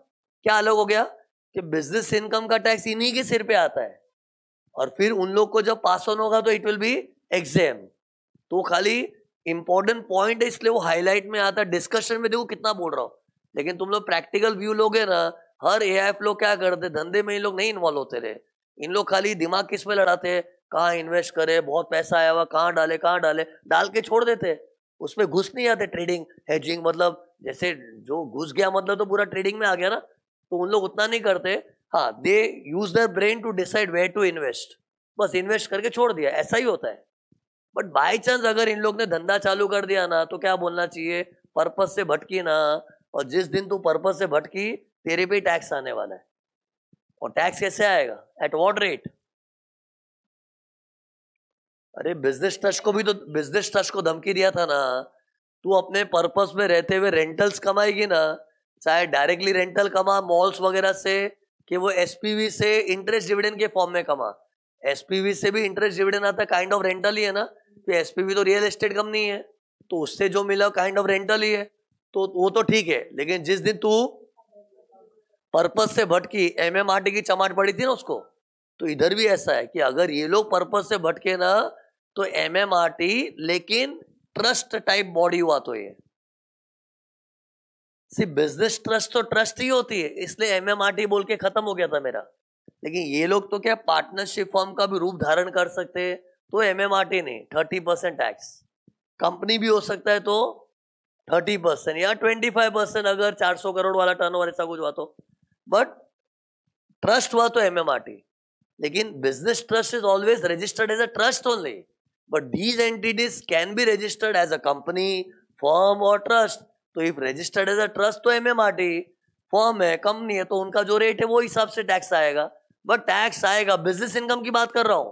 क्या अलग हो गया कि बिजनेस इनकम का टैक्स इन्हीं के सिर पे आता है, और फिर उन लोग को जब पास ऑन होगा तो इट विल बी एग्जाम। तो खाली इंपॉर्टेंट पॉइंट है इसलिए वो हाईलाइट में आता है, डिस्कशन में देखो कितना बोल रहा हूँ। लेकिन तुम लोग प्रैक्टिकल व्यू लोगे ना, हर एआईएफ लोग क्या करते, धंधे में इन लोग नहीं इन्वॉल्व होते रहे। इन लोग खाली दिमाग किस में लड़ाते हैं, कहाँ इन्वेस्ट करे, बहुत पैसा आया हुआ, कहाँ डाले डाल के छोड़ देते। उसमें घुस नहीं आते, ट्रेडिंग हेजिंग मतलब जैसे जो घुस गया मतलब तो पूरा ट्रेडिंग में आ गया ना, तो उन लोग उतना नहीं करते। हाँ, they use their brain to decide where to invest, बस इन्वेस्ट करके छोड़ दिया, ऐसा ही होता है। बट बाय चांस अगर इन लोग ने धंधा चालू कर दिया ना, तो क्या बोलना चाहिए, पर्पस से भटकी ना, और जिस दिन तू पर्पस से भटकी तेरे पे टैक्स आने वाला है। और टैक्स कैसे आएगा, एट व्हाट रेट। अरे बिजनेस ट्रस्ट को भी तो, बिजनेस ट्रस्ट को धमकी दिया था ना, तू अपने पर्पस में रहते हुए रेंटल्स कमाएगी ना, चाहे डायरेक्टली रेंटल कमा मॉल्स वगैरह से, कि वो एसपीवी से इंटरेस्ट डिविडेंड के फॉर्म में कमा। एसपीवी से भी इंटरेस्ट डिविडेंड आता है, काइंड ऑफ रेंटल ही है ना। तो एसपीवी तो रियल एस्टेट कंपनी है, तो उससे जो मिला काइंड ऑफ रेंटल ही है, तो वो तो ठीक है। लेकिन जिस दिन तू पर्पस से भटकी, एमएमआरटी की चमाट पड़ी थी ना उसको, तो इधर भी ऐसा है कि अगर ये लोग पर्पस से भटके ना, तो एमएमआरटी, लेकिन ट्रस्ट टाइप बॉडी हुआ तो ये सिर्फ बिजनेस ट्रस्ट, तो ट्रस्ट ही होती है, इसलिए एमएमआरटी बोल के खत्म हो गया था मेरा। लेकिन ये लोग तो क्या पार्टनरशिप फॉर्म का भी रूप धारण कर सकते हैं, तो एमएमआरटी नहीं, 30% टैक्स। कंपनी भी हो सकता है तो 30% या 25% अगर 400 करोड़ वाला टर्नओवर ऐसा कुछ हुआ तो। बट ट्रस्ट हुआ तो एमएमआरटी। लेकिन business trust is always registered as a trust only, but these entities can be registered as a company, firm और ट्रस्ट। तो if registered as a trust तो एमएमआरटी, फर्म है, कंपनी है, तो उनका जो रेट है वो हिसाब से टैक्स आएगा। बट टैक्स आएगा, बिजनेस इनकम की बात कर रहा हूं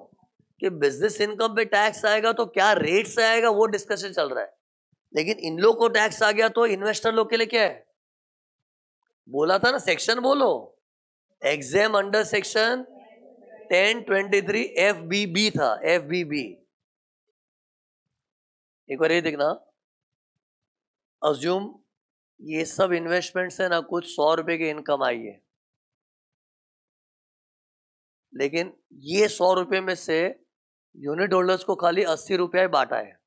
कि बिजनेस इनकम पे टैक्स आएगा, तो क्या रेट से आएगा वो डिस्कशन चल रहा है। लेकिन इन लोग को टैक्स आ गया तो इन्वेस्टर लोग के लिए क्या है, बोला था ना सेक्शन बोलो, एग्जाम अंडर सेक्शन 1023 FBB था, FBB। एक बार ये देखना, अज्यूम ये सब इन्वेस्टमेंट्स है ना, कुछ 100 रुपए की इनकम आई है, लेकिन ये 100 रुपए में से यूनिट होल्डर्स को खाली 80 रुपया ही बांटा है।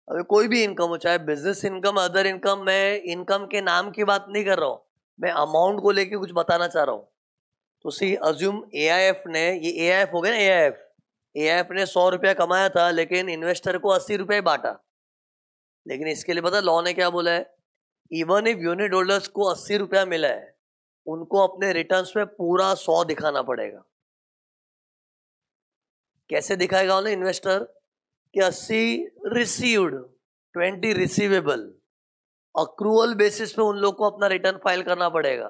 अगर कोई भी इनकम हो, चाहे बिजनेस इनकम, अदर इनकम, मैं इनकम के नाम की बात नहीं कर रहा हूं, मैं अमाउंट को लेके कुछ बताना चाह रहा हूं। तो सी अज्यूम एआईएफ ने, ये एआईएफ हो गया ना, एआईएफ, एआईएफ ने 100 रुपया कमाया था, लेकिन इन्वेस्टर को 80 रुपया बांटा। लेकिन इसके लिए पता लॉ ने क्या बोला है, इवन इफ यूनिट होल्डर्स को 80 रुपया मिला है, उनको अपने रिटर्न्स में पूरा 100 दिखाना पड़ेगा। कैसे दिखाएगा उन्हें इन्वेस्टर, कि 80 रिसीव्ड, 20 रिसीवेबल, अक्रूवल बेसिस पे उन लोग को अपना रिटर्न फाइल करना पड़ेगा।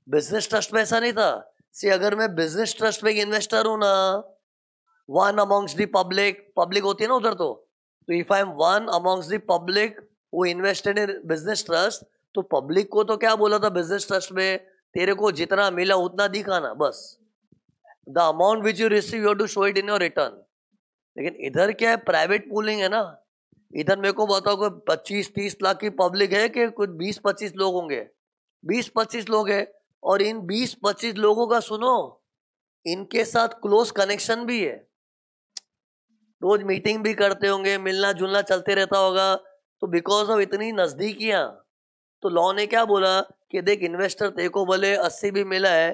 बिजनेस ट्रस्ट में ऐसा नहीं था। सी अगर मैं बिजनेस ट्रस्ट में इन्वेस्टर हूं ना, one amongst the public, public होती है ना उधर, तो if I am one amongst the public वो इन्वेस्टेड इन बिजनेस ट्रस्ट, तो पब्लिक को तो क्या बोला था बिजनेस ट्रस्ट में, तेरे को जितना मिला उतना दिखाना बस, the amount which you receive you have to show it in your return. लेकिन इधर क्या है, प्राइवेट पूलिंग है ना। इधर मेरे को बताओ कोई 25-30 लाख की पब्लिक है कि कुछ 20-25 लोग होंगे, 20-25 लोग है, और इन 20-25 लोगों का सुनो, इनके साथ क्लोज कनेक्शन भी है। रोज मीटिंग भी करते होंगे, मिलना जुलना चलते रहता होगा, तो बिकॉज ऑफ इतनी नजदीकियां, तो लॉ ने क्या बोला कि देख इन्वेस्टर तेरे को भले 80 भी मिला है,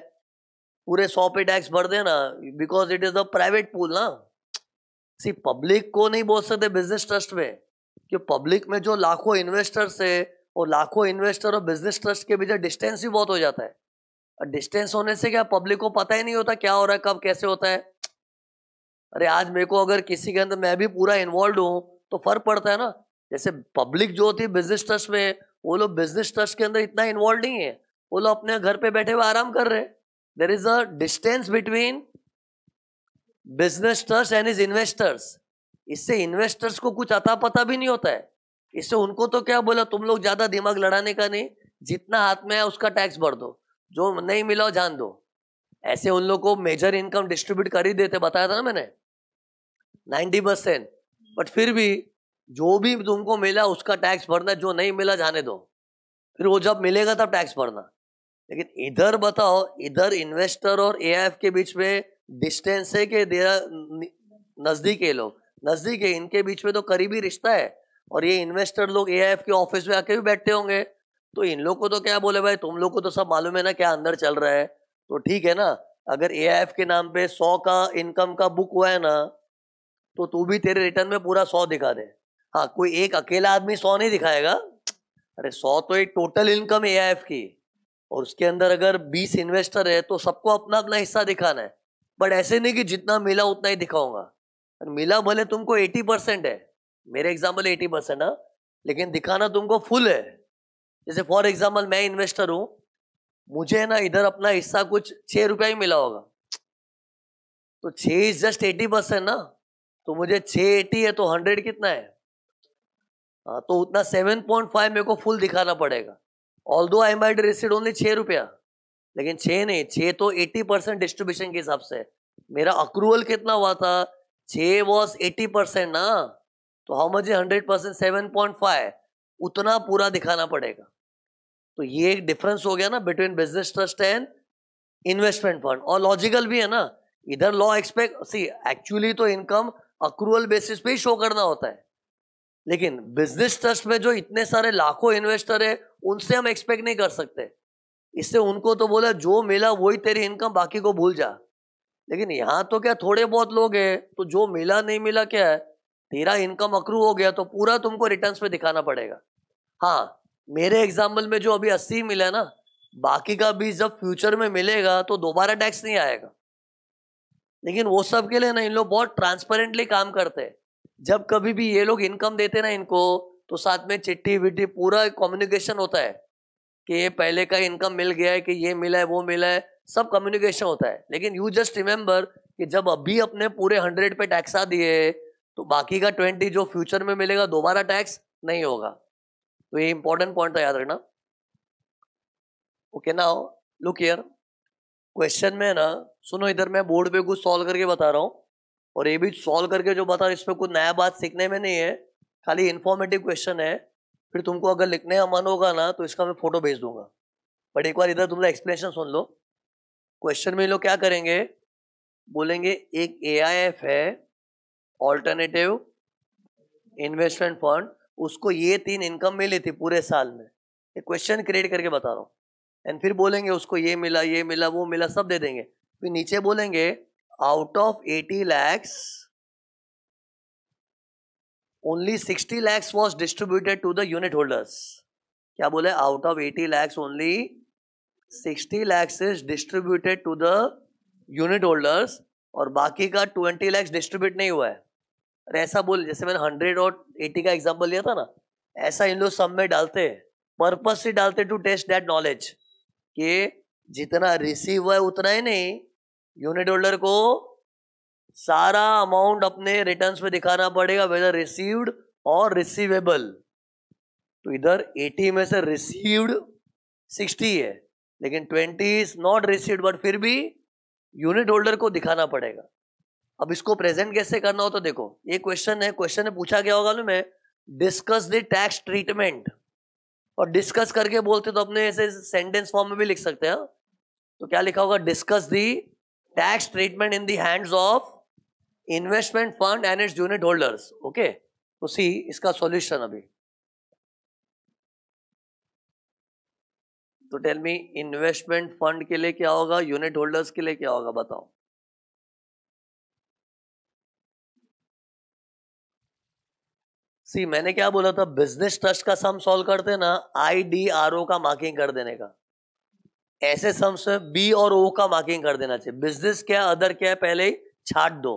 पूरे 100 पे टैक्स भर देना, because it is a private pool ना। सी पब्लिक को नहीं बोल सकते बिजनेस ट्रस्ट में, कि पब्लिक में जो लाखों इन्वेस्टर्स है, और लाखों इन्वेस्टर और बिजनेस ट्रस्ट के बीच डिस्टेंस भी बहुत हो जाता है। और डिस्टेंस होने से क्या पब्लिक को पता ही नहीं होता क्या हो रहा है, कब कैसे होता है। अरे आज मेरे को अगर किसी के अंदर मैं भी पूरा इन्वॉल्व हूँ तो फर्क पड़ता है ना। जैसे पब्लिक जो होती है बिजनेस ट्रस्ट में, वो लोग बिजनेस ट्रस्ट के अंदर इतना इन्वॉल्व नहीं है, वो लोग अपने घर पे बैठे हुए आराम कर रहे हैं। There is a distance between business trust and is investors. इससे इन्वेस्टर्स को कुछ अता पता भी नहीं होता है। इससे उनको तो क्या बोला, तुम लोग ज्यादा दिमाग लड़ाने का नहीं, जितना हाथ में है उसका टैक्स भर दो, जो नहीं मिला हो जान दो। ऐसे उन लोग को मेजर इनकम डिस्ट्रीब्यूट कर ही देते, बताया था ना मैंने 90%। बट फिर भी जो भी तुमको मिला उसका टैक्स भरना, जो नहीं मिला जाने दो, फिर वो जब मिलेगा तब टैक्स भरना। लेकिन इधर बताओ, इधर इन्वेस्टर और एआईएफ के बीच में डिस्टेंस है कि नजदीक है, लोग नजदीक है, इनके बीच में तो करीबी रिश्ता है। और ये इन्वेस्टर लोग एआईएफ के ऑफिस में आके भी बैठते होंगे, तो इन लोग को तो क्या बोले भाई, तुम लोग को तो सब मालूम है ना क्या अंदर चल रहा है, तो ठीक है ना। अगर एआईएफ के नाम पे 100 का इनकम का बुक हुआ है ना, तो तू भी तेरे रिटर्न में पूरा 100 दिखा दे। हाँ, कोई एक अकेला आदमी 100 नहीं दिखाएगा। अरे 100 तो एक टोटल इनकम एआईएफ की, और उसके अंदर अगर 20 इन्वेस्टर है तो सबको अपना अपना हिस्सा दिखाना है। बट ऐसे नहीं कि जितना मिला उतना ही दिखाऊंगा। मिला भले तुमको 80% है, मेरे एग्जाम्पल 80% है, लेकिन दिखाना तुमको फुल है। जैसे फॉर एग्जाम्पल मैं इन्वेस्टर हूं, मुझे ना इधर अपना हिस्सा कुछ 6 रुपया ही मिला होगा, तो 6 इज जस्ट 80% ना, तो मुझे 680 है तो 100 कितना है, हाँ, तो उतना 7.5 मेरे को फुल दिखाना पड़ेगा। Although I might receive only 6 रुपया, लेकिन 6 नहीं, 6 तो 80% डिस्ट्रीब्यूशन के हिसाब से। मेरा अक्रूवल कितना हुआ था, 6 वॉज 80% ना, तो हाउ मच 100%, 7.5, उतना पूरा दिखाना पड़ेगा। तो ये एक डिफरेंस हो गया ना between business trust and investment fund, और लॉजिकल भी है ना। इधर लॉ एक्सपेक्ट सी एक्चुअली तो इनकम अक्रूवल बेसिस पे ही शो करना होता है, लेकिन बिजनेस ट्रस्ट में जो इतने सारे लाखों इन्वेस्टर है, उनसे हम एक्सपेक्ट नहीं कर सकते। इससे उनको तो बोला जो मिला वही तेरी इनकम, बाकी को भूल जा। लेकिन यहाँ तो क्या थोड़े बहुत लोग हैं, तो जो मिला नहीं मिला क्या है, तेरा इनकम अक्रू हो गया तो पूरा तुमको रिटर्न्स में दिखाना पड़ेगा। हाँ, मेरे एग्जाम्पल में जो अभी 80 मिला है ना, बाकी का भी जब फ्यूचर में मिलेगा तो दोबारा टैक्स नहीं आएगा। लेकिन वो सब के लिए ना इन लोग बहुत ट्रांसपेरेंटली काम करते हैं। जब कभी भी ये लोग इनकम देते ना इनको, तो साथ में चिट्ठी विट्ठी पूरा कम्युनिकेशन होता है कि ये पहले का इनकम मिल गया है, कि ये मिला है वो मिला है, सब कम्युनिकेशन होता है। लेकिन यू जस्ट रिमेंबर कि जब अभी अपने पूरे 100 पे टैक्स आ दिए, तो बाकी का 20 जो फ्यूचर में मिलेगा दोबारा टैक्स नहीं होगा। तो ये इंपॉर्टेंट पॉइंट था, याद रखना। Okay, now look here, question में ना सुनो, इधर मैं बोर्ड पे कुछ सॉल्व करके बता रहा हूँ, और ये भी सॉल्व करके जो बता रहा हूँ इसमें कुछ नया बात सीखने में नहीं है, खाली इन्फॉर्मेटिव क्वेश्चन है। फिर तुमको अगर लिखने का मन होगा ना तो इसका मैं फोटो भेज दूंगा। बट एक बार इधर तुम लोग एक्सप्लेनेशन सुन लो। क्वेश्चन में लोग क्या करेंगे, बोलेंगे एक एआईएफ है, ऑल्टरनेटिव इन्वेस्टमेंट फंड, उसको ये 3 इनकम मिली थी पूरे साल में, एक क्वेश्चन क्रिएट करके बता रहा हूँ। एंड फिर बोलेंगे उसको ये मिला ये मिला वो मिला सब दे देंगे। फिर नीचे बोलेंगे out of 80 lakhs only 60 lakhs was distributed to the unit holders। क्या बोले, out of 80 lakhs only 60 lakhs is distributed to the unit holders, और बाकी का 20 lakhs डिस्ट्रीब्यूट नहीं हुआ है। अरे ऐसा बोल, जैसे मैंने 100 और 80 का एग्जांपल लिया था ना, ऐसा इन लोग सब में डालते हैं, पर्पस से डालते टू टेस्ट दैट नॉलेज, कि जितना रिसीव हुआ है उतना ही नहीं, यूनिट होल्डर को सारा अमाउंट अपने रिटर्न्स में दिखाना पड़ेगा, वेदर रिसीव्ड और रिसीवेबल। तो इधर 80 में से रिसीव्ड 60 है, लेकिन 20 इज नॉट रिसीव्ड, बट फिर भी यूनिट होल्डर को दिखाना पड़ेगा। अब इसको प्रेजेंट कैसे करना हो, तो देखो ये क्वेश्चन है, क्वेश्चन में पूछा गया होगा ना, मैं डिस्कस द टैक्स ट्रीटमेंट, और डिस्कस करके बोलते तो अपने ऐसे सेंटेंस फॉर्म में भी लिख सकते हैं। तो क्या लिखा होगा, discuss the tax treatment in the hands of investment fund and its unit holders. Okay, तो सी इसका सॉल्यूशन अभी. तो टेल मी, इन्वेस्टमेंट फंड के लिए क्या होगा, यूनिट होल्डर्स के लिए क्या होगा, बताओ. सी मैंने क्या बोला था, बिजनेस ट्रस्ट का सम सॉल्व करते ना, IDRO का मार्किंग कर देने का. ऐसे सम्स में बी और ओ का मार्किंग कर देना चाहिए. बिजनेस क्या अदर क्या है पहले ही छाट दो.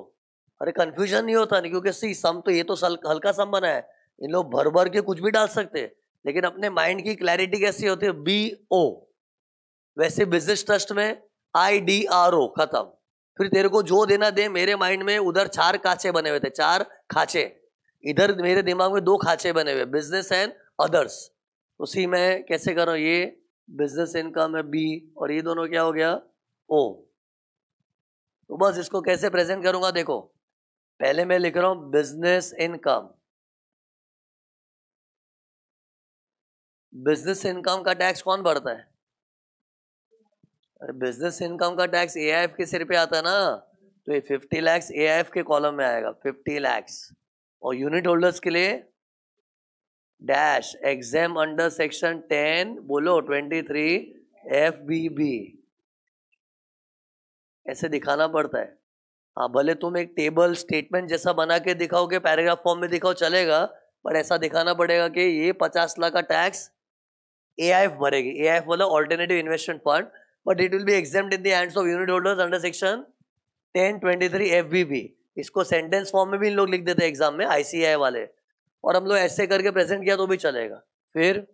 अरे कंफ्यूजन नहीं होता नहीं, क्योंकि सी सम तो ये तो हल्का सम बना है, इन लोग भर भर के कुछ भी डाल सकते हैं, लेकिन अपने माइंड की क्लैरिटी कैसी होती है, BO. वैसे बिजनेस ट्रस्ट में IDRO खत्म. फिर तेरे को जो देना दे. मेरे माइंड में उधर 4 खाचे बने हुए थे, 4 खाचे. इधर मेरे दिमाग में 2 खाचे बने हुए, बिजनेस एंड अदर्स. उसी में कैसे कर रहा हूं, ये बिजनेस इनकम है B और ये दोनों क्या हो गया O. तो बस इसको कैसे प्रेजेंट करूंगा देखो. पहले मैं लिख रहा हूं बिजनेस इनकम. बिजनेस इनकम का टैक्स कौन भरता है? अरे बिजनेस इनकम का टैक्स AIF के सिर पे आता है ना. तो ये 50 लाख AIF के कॉलम में आएगा, 50 लाख. और यूनिट होल्डर्स के लिए डैश एग्जाम अंडर सेक्शन 10 बोलो 23 FBB. ऐसे दिखाना पड़ता है. हाँ, भले तुम एक टेबल स्टेटमेंट जैसा बना के दिखाओगे, पैराग्राफ फॉर्म में दिखाओ चलेगा, पर ऐसा दिखाना पड़ेगा कि ये 50 लाख का टैक्स AIF भरेगी. AIF वाला alternative investment fund, but it will B examined in the hands of unit holders under section 1023 FBB. इसको सेंटेंस फॉर्म में भी इन लोग लिख देते हैं एग्जाम में, ICAI वाले, और हम लोग ऐसे करके प्रेजेंट किया तो भी चलेगा. फिर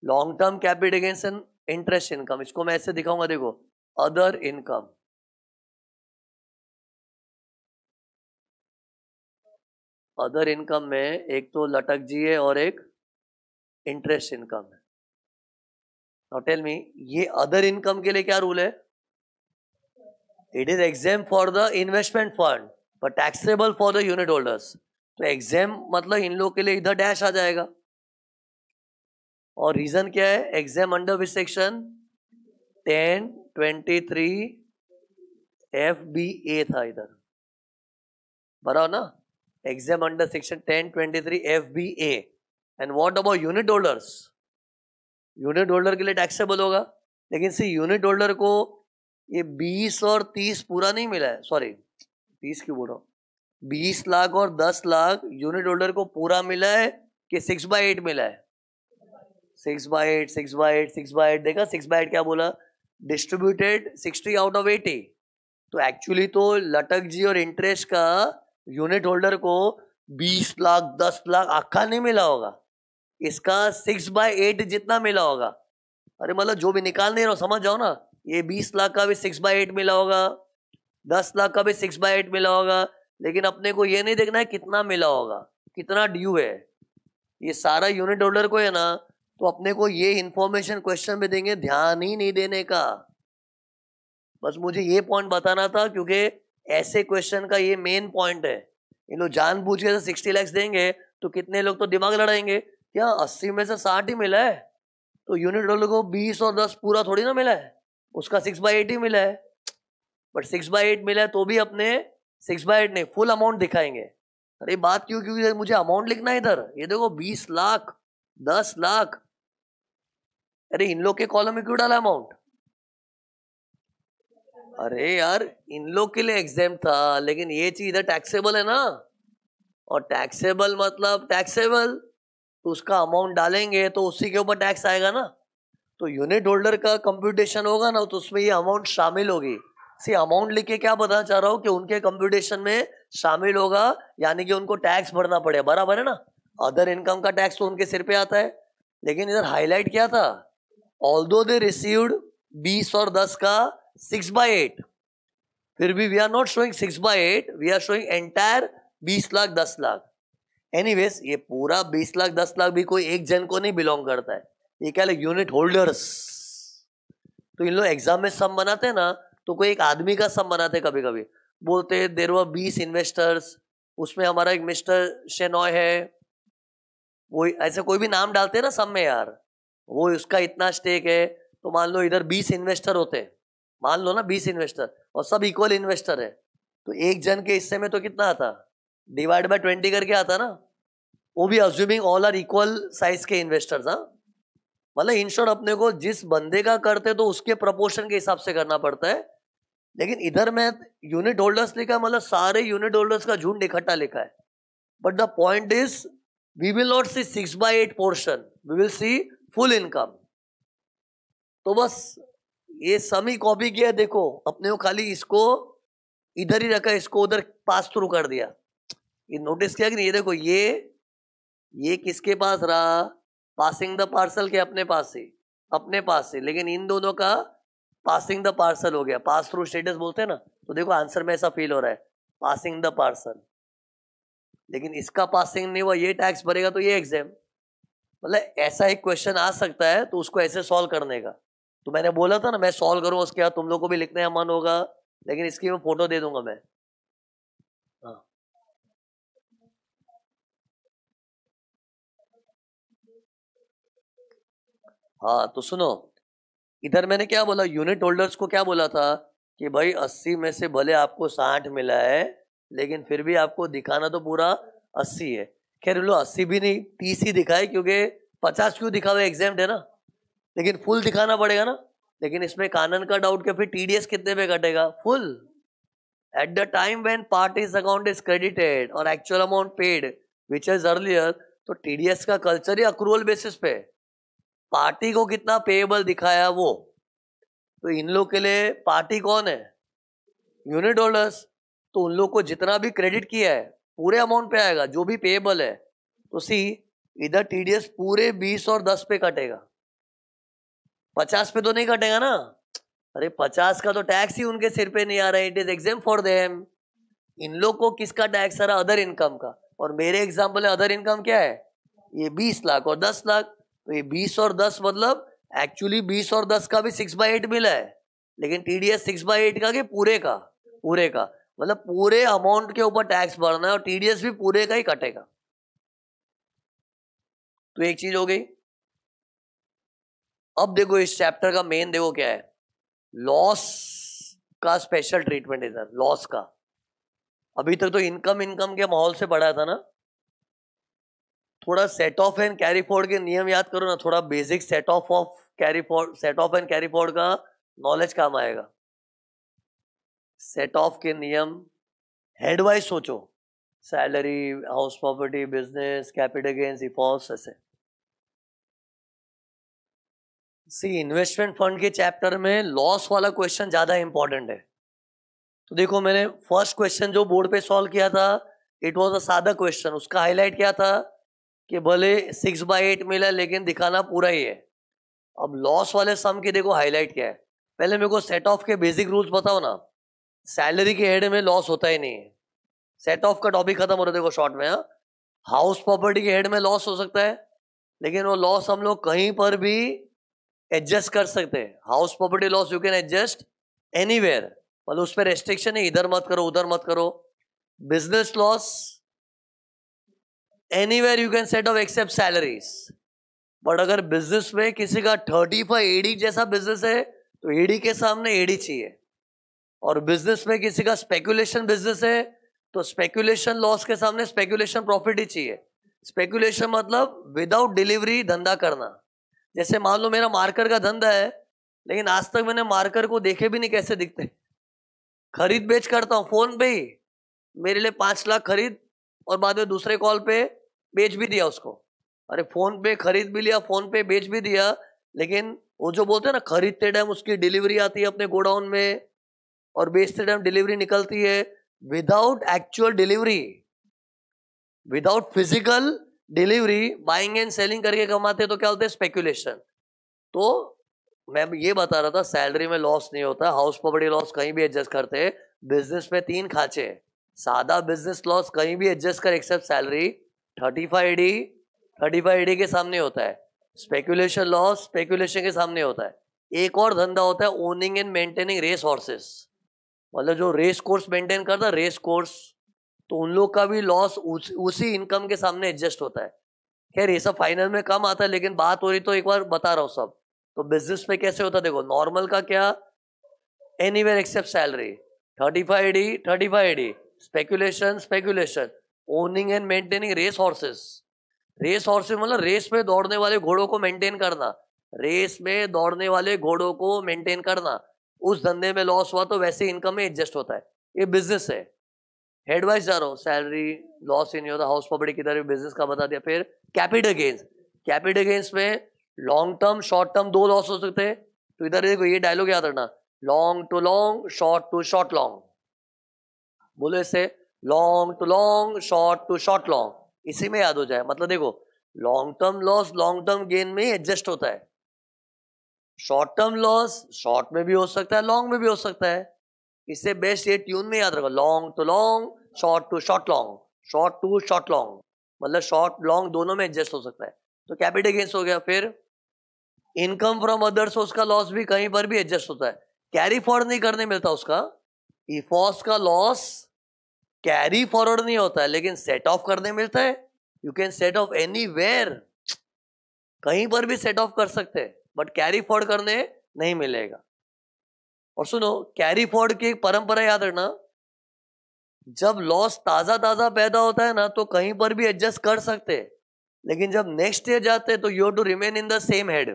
long term capital gains and interest income, इसको मैं ऐसे दिखाऊंगा देखो, अदर इनकम. अदर इनकम में एक तो लटक जी है और एक इंटरेस्ट इनकम है. नाउ टेल मी, ये अदर इनकम के लिए क्या रूल है? It is exam for the investment fund but taxable for the unit holders. तो एग्जाम मतलब इन लोग के लिए इधर डैश आ जाएगा. और रीजन क्या है, exam under which section 1023 FBA था इधर, बराबर ना. Exam under section 1023 FBA. And what about unit holders? Unit holder के लिए टैक्सेबल होगा, लेकिन सी यूनिट होल्डर को ये 20 और 30 पूरा नहीं मिला है. सॉरी 30 क्यों बोल रहा हूँ, 20 लाख और 10 लाख यूनिट होल्डर को पूरा मिला है कि 6/8 मिला है? 6/8 6/8 6/8. देखा 6/8 क्या बोला, डिस्ट्रीब्यूटेड 60 आउट ऑफ 80. तो एक्चुअली तो लटक जी और इंटरेस्ट का यूनिट होल्डर को 20 लाख 10 लाख आखा नहीं मिला होगा, इसका 6/8 जितना मिला होगा. अरे मतलब जो भी निकाल नहीं रहा, समझ जाओ ना. ये 20 लाख का भी 6/8 मिला होगा, 10 लाख का भी 6/8 मिला होगा, लेकिन अपने को ये नहीं देखना है कितना मिला होगा, कितना ड्यू है. ये सारा यूनिट होल्डर को है ना, तो अपने को ये इंफॉर्मेशन क्वेश्चन में देंगे, ध्यान ही नहीं देने का. बस मुझे ये पॉइंट बताना था, क्योंकि ऐसे क्वेश्चन का ये मेन पॉइंट है. इन लोग जानबूझ के 60 लाख देंगे तो कितने लोग तो दिमाग लड़ाएंगे, क्या 80 में से 60 ही मिला है, तो यूनिट होल्डर को 20 और 10 पूरा थोड़ी ना मिला है, उसका 6/8 ही मिला है. बट 6/8 मिला है तो भी अपने 6/8 नहीं, फुल अमाउंट दिखाएंगे. अरे बात क्यों, क्योंकि मुझे अमाउंट लिखना है इधर. ये देखो 20 लाख 10 लाख, अरे इन लोग के कॉलम में क्यों डाला अमाउंट? अरे यार इन लोग के लिए एग्जाम था, लेकिन ये चीज इधर टैक्सेबल है ना, और टैक्सेबल मतलब टैक्सेबल, तो उसका अमाउंट डालेंगे तो उसी के ऊपर टैक्स आएगा ना. तो यूनिट होल्डर का कंप्यूटेशन होगा ना, तो उसमें ये अमाउंट शामिल होगी. सी अमाउंट लिख के क्या बताना चाह रहा हूं कि उनके कंप्यूटेशन में शामिल होगा, यानी कि उनको टैक्स भरना पड़ेगा, बराबर है ना. अदर इनकम का टैक्स तो उनके सिर पे आता है, लेकिन इधर हाईलाइट क्या था, ऑल्दो दे रिसीव्ड 20 और 10 का 6/8, फिर भी we are not showing 6/8, we are showing entire 20 lakh 10 lakh. Anyways ये पूरा 20 लाख 10 लाख भी कोई एक जन को नहीं बिलोंग करता है, ये क्या है, यूनिट होल्डर्स. तो इन लोग एग्जाम में सम बनाते हैं ना, तो कोई एक आदमी का सम बनाते हैं. कभी कभी बोलते देयर वर 20 इन्वेस्टर्स, उसमें हमारा एक मिस्टर शेनॉय है, वो ऐसे कोई भी नाम डालते हैं ना सम में यार, वो उसका इतना स्टेक है. तो मान लो इधर 20 इन्वेस्टर होते हैं, मान लो ना 20 इन्वेस्टर, और सब इक्वल इन्वेस्टर है, तो एक जन के हिस्से में तो कितना आता, डिवाइड बाय 20 करके आता ना, वो भी assuming all are equal size के इन्वेस्टर्स। हाँ, मतलब इन शॉर्ट अपने को जिस बंदे का करते तो उसके प्रपोर्शन के हिसाब से करना पड़ता है। लेकिन इधर मैं यूनिट होल्डर्स लिखा, मतलब सारे यूनिट होल्डर्स का झुंड इकट्ठा लिखा है। But the point is we will not see 6/8 portion, we will see full income. तो बस ये सम ही कॉपी किया, देखो अपने को खाली इसको इधर ही रखा, इसको उधर पास थ्रू कर दिया। ये नोटिस किया कि नहीं, ये देखो ये किसके पास रहा, पासिंग द पार्सल के अपने पास से, अपने पास से, लेकिन इन दोनों का पासिंग द पार्सल हो गया, पास थ्रू स्टेटस बोलते हैं ना। तो देखो आंसर में ऐसा फील हो रहा है, पासिंग द पार्सल, लेकिन इसका पासिंग नहीं हुआ, ये टैक्स भरेगा तो ये एग्जाम। मतलब ऐसा एक क्वेश्चन आ सकता है, तो उसको ऐसे सॉल्व करने का। तो मैंने बोला था ना मैं सॉल्व करूंगा, उसके बाद तुम लोग को भी लिखने का मन होगा, लेकिन इसकी मैं फोटो दे दूंगा मैं। हाँ, हाँ तो सुनो, इधर मैंने क्या बोला, यूनिट होल्डर्स को क्या बोला था कि भाई 80 में से भले आपको 60 मिला है, लेकिन फिर भी आपको दिखाना तो पूरा 80 है। खैर लो 80 भी नहीं, 30 ही दिखाए, क्योंकि 50 क्यों दिखा हुआ, एग्जाम है ना, लेकिन फुल दिखाना पड़ेगा ना। लेकिन इसमें कानन का डाउट कि फिर टीडीएस कितने पे कटेगा, full. At the time when parties account is credited और actual amount paid which is earlier, तो टीडीएस का कल्चर ही अक्रूवल बेसिस पे, पार्टी को कितना पेएबल दिखाया वो। तो इन लोग के लिए पार्टी कौन है, यूनिट होल्डर्स। तो उन लोग को जितना भी क्रेडिट किया है पूरे अमाउंट पे आएगा, जो भी पेएबल है। तो सी इधर टीडीएस पूरे 20 और 10 पे कटेगा, 50 पे तो नहीं कटेगा ना। अरे 50 का तो टैक्स ही उनके सिर पे नहीं आ रहा है, it is exam for them. इन लोग को किसका टैक्स आ रहा, अदर इनकम का। और मेरे एग्जाम्पल है अदर इनकम क्या है, ये 20 लाख और 10 लाख। तो ये 20 और 10 मतलब एक्चुअली 20 और 10 का भी 6/8 मिला है, लेकिन टीडीएस 6/8 का कि पूरे का, पूरे का, मतलब पूरे अमाउंट के ऊपर टैक्स भरना है और टीडीएस भी पूरे का ही कटेगा। तो एक चीज हो गई। अब देखो इस चैप्टर का मेन देखो क्या है, लॉस का स्पेशल ट्रीटमेंट। इधर लॉस का, अभी तक तो इनकम इनकम के माहौल से पढ़ा था ना। थोड़ा set off and carry forward के नियम याद करो ना, थोड़ा basic set off carry forward, set off and carry forward का नॉलेज काम आएगा। सेट ऑफ के नियम हेड वाइज सोचो, salary, house property, business, capital gains, इफॉल्ट्स, ऐसे। सी इन्वेस्टमेंट फंड के चैप्टर में लॉस वाला क्वेश्चन ज्यादा इंपॉर्टेंट है। तो देखो मैंने फर्स्ट क्वेश्चन जो बोर्ड पे सॉल्व किया था, इट वाज अ सादा क्वेश्चन। उसका हाईलाइट क्या था कि भले 6/8 मिला लेकिन दिखाना पूरा ही है। अब लॉस वाले सम के देखो हाईलाइट क्या है। पहले मेरे को सेट ऑफ के बेसिक रूल्स बताओ ना। सैलरी के हेड में लॉस होता ही नहीं है, सेट ऑफ का टॉपिक खत्म हो रहा है। देखो शॉर्ट में, हाँ, हाउस प्रॉपर्टी के हेड में लॉस हो सकता है, लेकिन वो लॉस हम लोग कहीं पर भी एडजस्ट कर सकते हैं। House property loss you can adjust anywhere, मतलब उस पर रेस्ट्रिक्शन है, इधर मत करो उधर मत करो। Business loss anywhere you can set off except salaries. But अगर बिजनेस में किसी का 35 एडी जैसा बिजनेस है तो एडी के सामने एडी चाहिए। और बिजनेस में किसी का स्पेकुलेशन बिजनेस है तो स्पेकुलेशन लॉस के सामने स्पेकुलेशन प्रॉफिट ही चाहिए। स्पेकुलेशन मतलब विदाउट डिलीवरी धंधा करना। जैसे मान लो मेरा मार्कर का धंधा है, लेकिन आज तक मैंने मार्कर को देखे भी नहीं कैसे दिखते, खरीद बेच करता हूँ फोन पे ही। मेरे लिए 5 लाख खरीद और बाद में दूसरे कॉल पे बेच भी दिया उसको। अरे फोन पे खरीद भी लिया, फोन पे बेच भी दिया, लेकिन वो जो बोलते हैं ना, खरीदते टाइम उसकी डिलीवरी आती है अपने गोडाउन में और बेचते टाइम डिलीवरी निकलती है। Without actual delivery, without physical delivery, buying and selling करके कमाते तो क्या होता है, स्पेकुलेशन। तो मैं ये बता रहा था सैलरी में लॉस नहीं होता, हाउस प्रॉपर्टी लॉस कहीं भी एडजस्ट करते। बिजनेस में 3 खांचे, सादा बिजनेस लॉस कहीं भी एडजस्ट कर एक्सेप्ट सैलरी, 35 एडी के सामने होता है। स्पेकुलेशन लॉस स्पेकुलेशन के सामने होता है। एक और धंधा होता है owning and maintaining race horses, मतलब जो रेस कोर्स मेंटेन करता है, रेस कोर्स, तो उन लोग का भी लॉस उसी इनकम के सामने एडजस्ट होता है। खैर ये सब फाइनल में कम आता है, लेकिन बात हो रही तो एक बार बता रहा हूँ सब। तो बिजनेस में कैसे होता है देखो, नॉर्मल का क्या, anywhere except salary, 35D speculation owning and maintaining race horses मतलब रेस में दौड़ने वाले घोड़ों को मेंटेन करना, रेस में दौड़ने वाले घोड़ों को मेंटेन करना। उस धंधे में लॉस हुआ तो वैसे इनकम में एडजस्ट होता है, ये बिजनेस है। हेड वाइज जा रहा हूँ, salary loss in your house public, इधर बिजनेस का बता दिया। फिर कैपिटल गेन्स में लॉन्ग टर्म शॉर्ट टर्म दो लॉस हो सकते हैं। तो इधर देखो ये डायलॉग याद रखना, long to long short to short long, बोलो इसे long to long short to short long, इसी में याद हो जाए। मतलब देखो long term loss long term gain में एडजस्ट होता है, शॉर्ट टर्म लॉस शॉर्ट में भी हो सकता है लॉन्ग में भी हो सकता है। इससे बेस्ट ये ट्यून में याद रखो, long to long short to short long, short to short long, मतलब शॉर्ट लॉन्ग दोनों में एडजस्ट हो सकता है। तो कैपिटल गेन्स हो गया। फिर इनकम फ्रॉम अदर सोर्स का लॉस भी कहीं पर भी एडजस्ट होता है, कैरी फॉरवर्ड नहीं करने मिलता उसका। इफॉस का लॉस कैरी फॉरवर्ड नहीं होता है, लेकिन सेट ऑफ करने मिलता है। You can set of anywhere, कहीं पर भी सेट ऑफ कर सकते हैं, बट कैरी फॉरवर्ड करने नहीं मिलेगा। और सुनो, कैरी फॉरवर्ड की एक परंपरा याद रखना, जब लॉस ताजा ताजा पैदा होता है ना तो कहीं पर भी एडजस्ट कर सकते हैं, लेकिन जब नेक्स्ट ईयर जाते हैं तो you have to remain in the same head.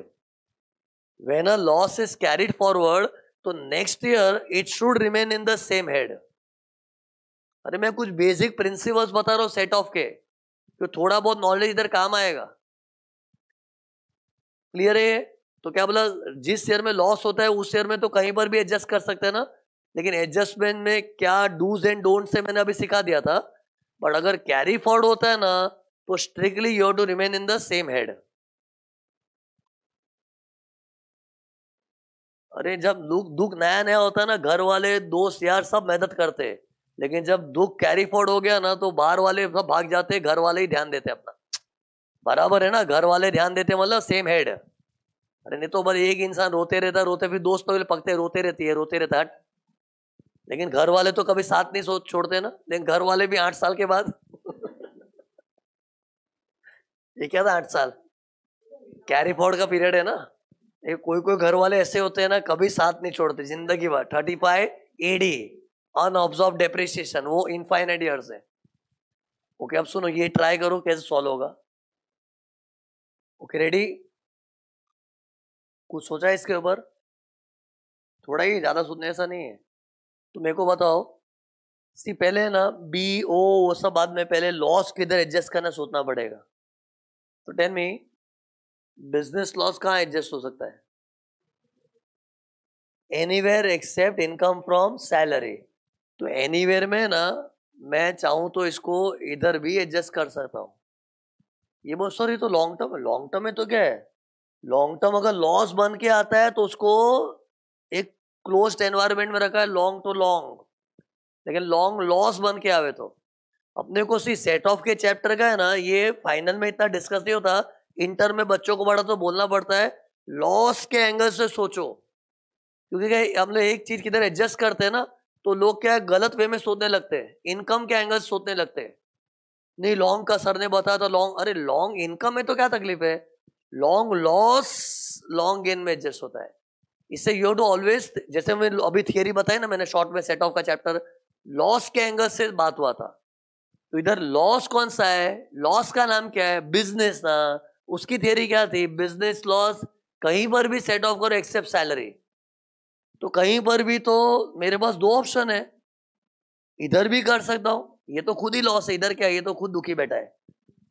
When a loss is carried forward तो next year it should remain in the same head. अरे मैं कुछ बेसिक प्रिंसिपल्स बता रहा हूं सेट ऑफ के, तो थोड़ा बहुत नॉलेज इधर काम आएगा। क्लियर है? तो क्या बोला, जिस शेयर में लॉस होता है उस शेयर में तो कहीं पर भी एडजस्ट कर सकते हैं ना, लेकिन एडजस्टमेंट में क्या डूज एंड डोंट से मैंने अभी सिखा दिया था। बट अगर कैरी फॉरवर्ड होता है ना तो strictly you have to remain in the same head. अरे जब दुख नया नया होता है ना, घर वाले दोस्त यार सब मदद करते हैं, लेकिन जब दुख कैरी फॉरवर्ड हो गया ना तो बाहर वाले सब भाग जाते हैं, घर वाले ही ध्यान देते अपना। बराबर है ना, घर वाले ध्यान देते मतलब सेम हेड। अरे नहीं तो बस एक इंसान रोते रहता रोते, फिर दोस्त तो पकते रोते रहता हट। लेकिन घर वाले तो कभी साथ नहीं छोड़ते ना, लेकिन घर वाले भी 8 साल के बाद ये क्या था 8 साल कैरी फॉरवर्ड का पीरियड है ना। ये कोई घर वाले ऐसे होते हैं ना, कभी साथ नहीं छोड़ते जिंदगी भर। 35 AD अनऑब्जर्व डेप्रिसिएशन, वो इनफाइनाइट ईयर्स है। ओके, अब सुनो ये ट्राई करो कैसे सॉल्व होगा। ओके रेडी, कुछ सोचा है इसके ऊपर? थोड़ा ही, ज्यादा सोचने ऐसा नहीं है। तो मेरे को बताओ, सी पहले ना BO वो सब बाद में, पहले लॉस किधर एडजस्ट करना सोचना पड़ेगा। तो टेल मी, बिजनेस लॉस कहाँ एडजस्ट हो सकता है? Anywhere except income from salary. तो एनीवेयर में ना मैं चाहूं तो इसको इधर भी एडजस्ट कर सकता हूं। ये बहुत सॉरी, तो लॉन्ग टर्म में तो क्या है, लॉन्ग टर्म अगर लॉस बन के आता है तो उसको एक क्लोज्ड एनवायरनमेंट में रखा है लॉन्ग टू लॉन्ग, लेकिन लॉन्ग लॉस बन के आवे तो अपने को सी सेट ऑफ के चैप्टर का है ना, ये फाइनल में इतना डिस्कस नहीं होता। इंटर में बच्चों को बड़ा तो बोलना पड़ता है, लॉस के एंगल से सोचो, क्योंकि क्या हम लोग एक चीज किधर एडजस्ट करते हैं ना तो लोग क्या गलत वे में सोचने लगते हैं, इनकम के एंगल से सोचने लगते हैं। नहीं लॉन्ग का सर ने बताया तो लॉन्ग, अरे लॉन्ग इनकम में तो क्या तकलीफ है, लॉन्ग लॉस लॉन्ग गेन में एडजस्ट होता है। इससे यू टू ऑलवेज, जैसे मैं अभी थियरी बताई ना मैंने शॉर्ट में सेट ऑफ का चैप्टर, लॉस के एंगल से बात हुआ था। तो इधर लॉस कौन सा है, लॉस का नाम क्या है, बिजनेस ना। उसकी थियरी क्या थी, बिजनेस लॉस कहीं पर भी सेट ऑफ करो एक्सेप्ट सैलरी। तो कहीं पर भी तो मेरे पास दो ऑप्शन है, इधर भी कर सकता हूं, ये तो खुद ही लॉस है, इधर क्या, ये तो खुद दुखी बैठा है,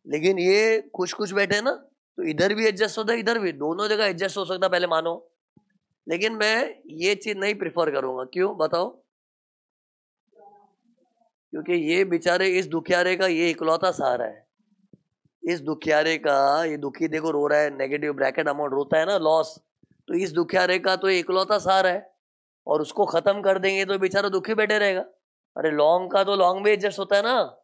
लेकिन ये खुश बैठे हैं ना, तो इधर भी एडजस्ट होता है इधर भी, दोनों जगह एडजस्ट हो सकता है, पहले मानो। लेकिन मैं ये चीज नहीं प्रिफर करूंगा, क्यों बताओ? क्योंकि ये बेचारे, इस दुखियारे का ये इकलौता सहारा है। इस दुखियारे का, ये दुखी देखो रो रहा है, नेगेटिव ब्रैकेट अमाउंट रोता है ना लॉस, तो इस दुखियारे का तो इकलौता सहारा है, और उसको खत्म कर देंगे तो बेचारा दुखी बैठे रहेगा। अरे लॉन्ग का तो लॉन्ग में एडजस्ट होता है ना,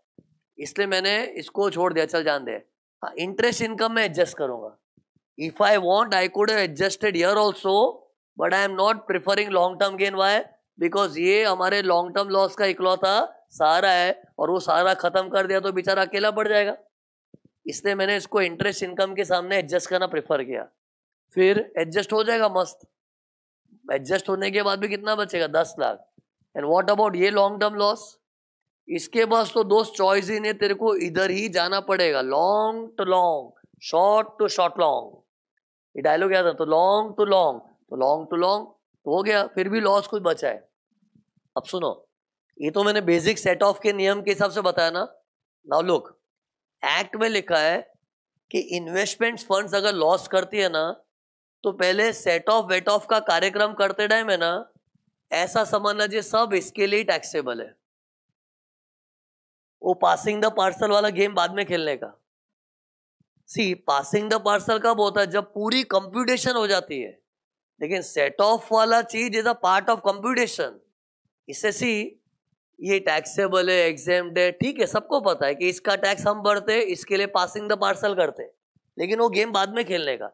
इसलिए मैंने इसको छोड़ दिया, चल जान दे। हाँ, इंटरेस्ट इनकम में एडजस्ट करूंगा। If I want I could adjusted year also, but I am not preferring long term gain. Why? Because ये हमारे लॉन्ग टर्म लॉस का इकलौता सहारा है, और वो सारा खत्म कर दिया तो बेचारा अकेला पड़ जाएगा। इसलिए मैंने इसको इंटरेस्ट इनकम के सामने एडजस्ट करना प्रेफर किया। फिर एडजस्ट हो जाएगा मस्त, एडजस्ट होने के बाद भी कितना बचेगा, 10 लाख। एंड व्हाट अबाउट ये लॉन्ग टर्म लॉस? इसके पास तो दोस्त चॉइस ही नहीं, तेरे को इधर ही जाना पड़ेगा, long to long, short to short long. ये डायलॉग याद है? तो लॉन्ग टू लॉन्ग, तो लॉन्ग टू लॉन्ग तो हो गया, फिर भी लॉस कुछ बचा है। अब सुनो, ये तो मैंने बेसिक सेट ऑफ के नियम के हिसाब से बताया ना। नाउ लुक, एक्ट में लिखा है कि इन्वेस्टमेंट फंड्स अगर लॉस करती है ना, तो पहले सेट ऑफ वेट ऑफ का कार्यक्रम करते टाइम है ना, ऐसा समझना चाहिए सब इसके लिए टैक्सेबल है। वो पासिंग द पार्सल वाला गेम बाद में खेलने का। सी, पासिंग द पार्सल कब होता है? जब पूरी कंप्यूटेशन हो जाती है। लेकिन सेट ऑफ वाला चीज is a part of computation. इससे सी, ये टैक्सेबल है, एग्जेम्प्ट है, ठीक है, सबको पता है कि इसका टैक्स हम भरते, इसके लिए पासिंग द पार्सल करते, लेकिन वो गेम बाद में खेलने का।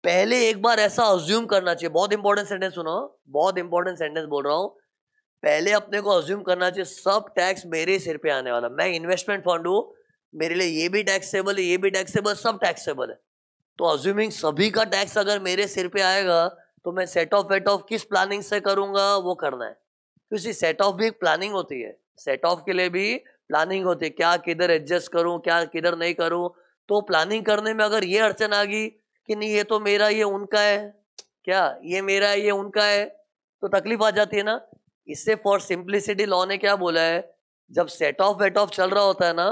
पहले एक बार ऐसा अज्यूम करना चाहिए, बहुत इंपॉर्टेंट सेंटेंस सुनो, बहुत इंपॉर्टेंट सेंटेंस बोल रहा हूं। पहले अपने को अज्यूम करना चाहिए सब टैक्स मेरे सिर पे आने वाला, मैं इन्वेस्टमेंट फंड हूं, मेरे लिए ये भी टैक्सेबल है, ये भी टैक्सेबल, सब टैक्सेबल है। तो अज्यूमिंग सभी का टैक्स अगर मेरे सिर पे आएगा, तो मैं सेट ऑफ वेट ऑफ किस प्लानिंग से करूंगा, वो करना है। क्योंकि सेट ऑफ भी एक प्लानिंग होती है, सेट ऑफ के लिए भी प्लानिंग होती है, क्या किधर एडजस्ट करूं, क्या किधर नहीं करूं। तो प्लानिंग करने में अगर ये अड़चन आ गई कि नहीं ये तो मेरा, ये उनका है, क्या ये मेरा है, ये उनका है, तो तकलीफ आ जाती है ना। इससे फॉर सिंप्लिसिटी लॉ ने क्या बोला है, जब सेट ऑफ वेट ऑफ चल रहा होता है ना,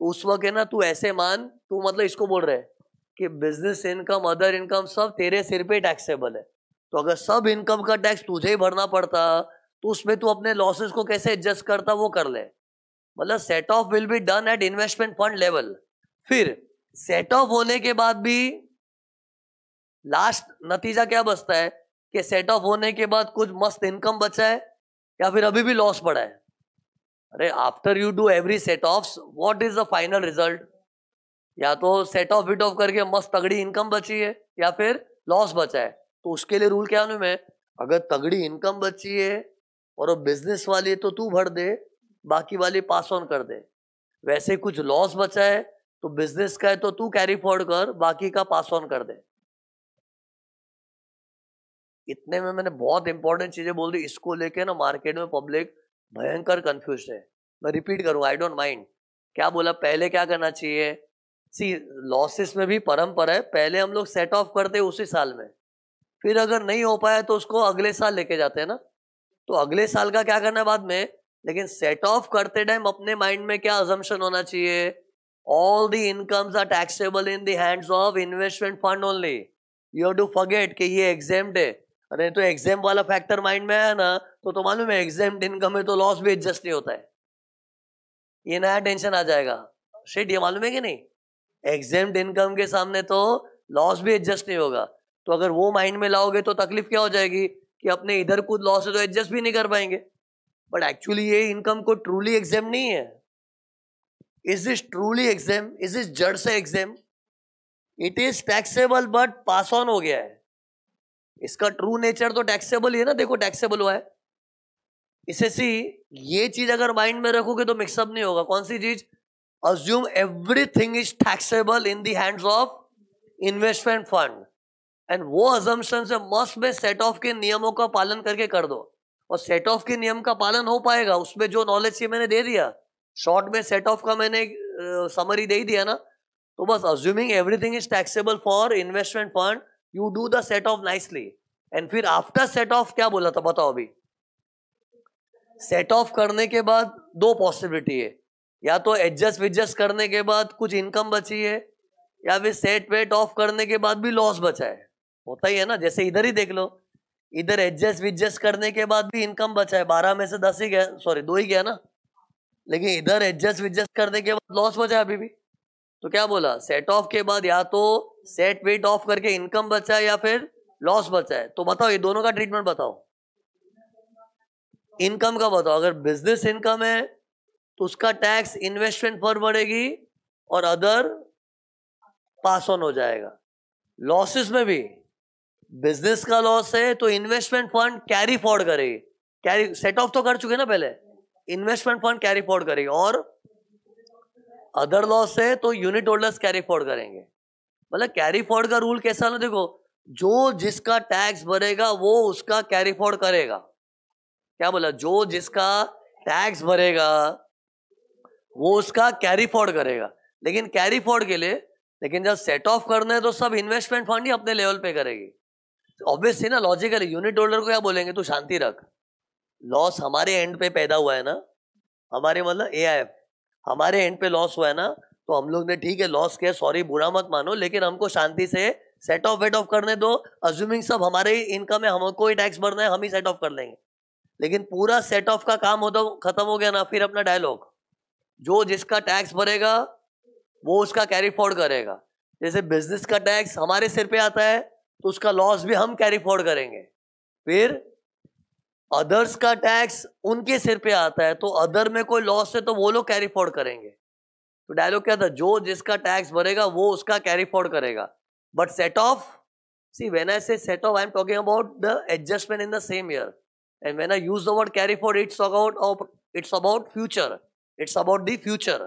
उस वक्त है ना, तू ऐसे मान, तू मतलब इसको बोल रहे है कि बिजनेस इनकम, अदर इनकम सब तेरे सिर पे टैक्सेबल है। तो अगर सब इनकम का टैक्स तुझे ही भरना पड़ता, तो उसमें तू अपने लॉसेस को कैसे एडजस्ट करता, वो कर ले। मतलब set of will be done at investment fund level. फिर सेट ऑफ होने के बाद भी लास्ट नतीजा क्या बचता है कि सेट ऑफ होने के बाद कुछ मस्त इनकम बचा है या फिर अभी भी लॉस पड़ा है। अरे after you do every set off, what is the final result? या तो सेट ऑफ विट ऑफ करके मस्त तगड़ी इनकम बची है, या फिर लॉस बचा है। तो उसके लिए रूल क्या है में, अगर तगड़ी इनकम बची है और वो बिजनेस वाली है तो तू भर दे, बाकी वाली पास ऑन कर दे। वैसे कुछ लॉस बचा है तो बिजनेस का है तो तू कैरी फॉरवर्ड कर, बाकी का पास ऑन कर दे। इतने में मैंने बहुत इंपॉर्टेंट चीजें बोल दी। इसको लेके ना मार्केट में पब्लिक भयंकर कंफ्यूज है। मैं रिपीट करूं, आई डोंट माइंड। क्या बोला, पहले क्या करना चाहिए? सी, लॉसेस में भी परंपरा है, पहले हम लोग सेट ऑफ करते उसी साल में, फिर अगर नहीं हो पाया तो उसको अगले साल लेके जाते हैं ना। तो अगले साल का क्या करना है बाद में, लेकिन सेट ऑफ करते टाइम अपने माइंड में क्या अजम्पशन होना चाहिए, all the incomes are taxable in the hands of investment fund only. You have to forget कि ये एग्जेम्प्ट है। अरे तो एग्जाम वाला फैक्टर माइंड में आया ना, तो मालूम है एग्जाम इनकम है तो लॉस भी एडजस्ट नहीं होता है, ये नया टेंशन आ जाएगा। शेट, ये मालूम है कि नहीं, एग्जाम इनकम के सामने तो लॉस भी एडजस्ट नहीं होगा। तो अगर वो माइंड में लाओगे तो तकलीफ क्या हो जाएगी कि अपने इधर कुछ लॉस है तो एडजस्ट भी नहीं कर पाएंगे। बट एक्चुअली ये इनकम को ट्रूली एग्जाम नहीं है। Is this truly exam? Is this जड़ से exam? It is taxable but pass on हो गया है। इसका ट्रू नेचर तो टैक्सेबल ही है ना, देखो टैक्सेबल हुआ है। इसे सी, ये चीज अगर माइंड में रखोगे तो मिक्सअप नहीं होगा। कौन सी चीज? Assume everything is taxable in the hands of investment fund, and वो अजम्पशन से मस्ट में सेट ऑफ के नियमों का पालन करके कर दो। और सेट ऑफ के नियम का पालन हो पाएगा उसमें जो नॉलेज ये मैंने दे दिया, शॉर्ट में सेट ऑफ का मैंने समरी दे ही दिया ना। तो बस assuming everything is taxable for investment fund, you do the set of nicely, and फिर आफ्टर सेट ऑफ क्या बोला था बताओ अभी। सेट ऑफ करने के बाद दो पॉसिबिलिटी है, या तो एडजस्ट विडजस्ट करने के बाद कुछ इनकम बची है, या फिर सेट वेट ऑफ करने के बाद भी लॉस बचा है। होता ही है ना, जैसे इधर ही देख लो, इधर एडजस्ट विडजस्ट करने के बाद भी इनकम बचा है, 12 में से 10 ही गया, सॉरी 2 ही गया ना। लेकिन इधर एडजस्ट विडजस्ट करने के बाद लॉस बचा है अभी भी। तो क्या बोला, सेट ऑफ के बाद या तो सेट वेट ऑफ करके इनकम बचा है या फिर लॉस बचा है। तो बताओ ये दोनों का ट्रीटमेंट बताओ। इनकम का बताओ, अगर बिजनेस इनकम है तो उसका टैक्स इन्वेस्टमेंट पर बढ़ेगी और अदर पास ऑन हो जाएगा। लॉसेस में भी बिजनेस का लॉस है तो इन्वेस्टमेंट फंड कैरी फॉरवर्ड करेगी, कैरी सेट ऑफ तो कर चुके ना पहले, इन्वेस्टमेंट फंड कैरी फॉरवर्ड करेगी। और अदर लॉस है तो यूनिट होल्डर्स कैरी फॉरवर्ड करेंगे। मतलब कैरी फॉरवर्ड का रूल कैसा ना, देखो जो जिसका टैक्स भरेगा वो उसका कैरी फॉरवर्ड करेगा। क्या बोला, जो जिसका टैक्स भरेगा वो उसका कैरी फॉर्ड करेगा। लेकिन कैरी फॉर्ड के लिए, लेकिन जब सेट ऑफ करना है तो सब इन्वेस्टमेंट फंड ही अपने लेवल पे करेगी। ऑब्वियसली ना, लॉजिकली यूनिट होल्डर को क्या बोलेंगे, तू शांति रख, लॉस हमारे एंड पे पैदा हुआ है ना, हमारे मतलब एआईएफ हमारे एंड पे लॉस हुआ है ना, तो हम लोग ने ठीक है लॉस किया, सॉरी बुरा मत मानो, लेकिन हमको शांति से सेट ऑफ वेट ऑफ करने दो, अज्यूमिंग सब हमारे ही इनकम है, हमको ही टैक्स भरना है, हम ही सेट ऑफ कर लेंगे। लेकिन पूरा सेट ऑफ का काम होता खत्म हो गया ना, फिर अपना डायलॉग, जो जिसका टैक्स भरेगा वो उसका कैरी फॉर्ड करेगा। जैसे बिजनेस का टैक्स हमारे सिर पे आता है तो उसका लॉस भी हम कैरी फॉर्ड करेंगे। फिर अदर्स का टैक्स उनके सिर पे आता है तो अदर में कोई लॉस है तो वो लोग कैरी फॉर्ड करेंगे। तो डायलॉग क्या था, जो जिसका टैक्स भरेगा वो उसका कैरी फॉर्ड करेगा। But set off, see when I say set off, I am talking about the adjustment in the same year, and when I use the word carry forward, it's about future, it's about the future.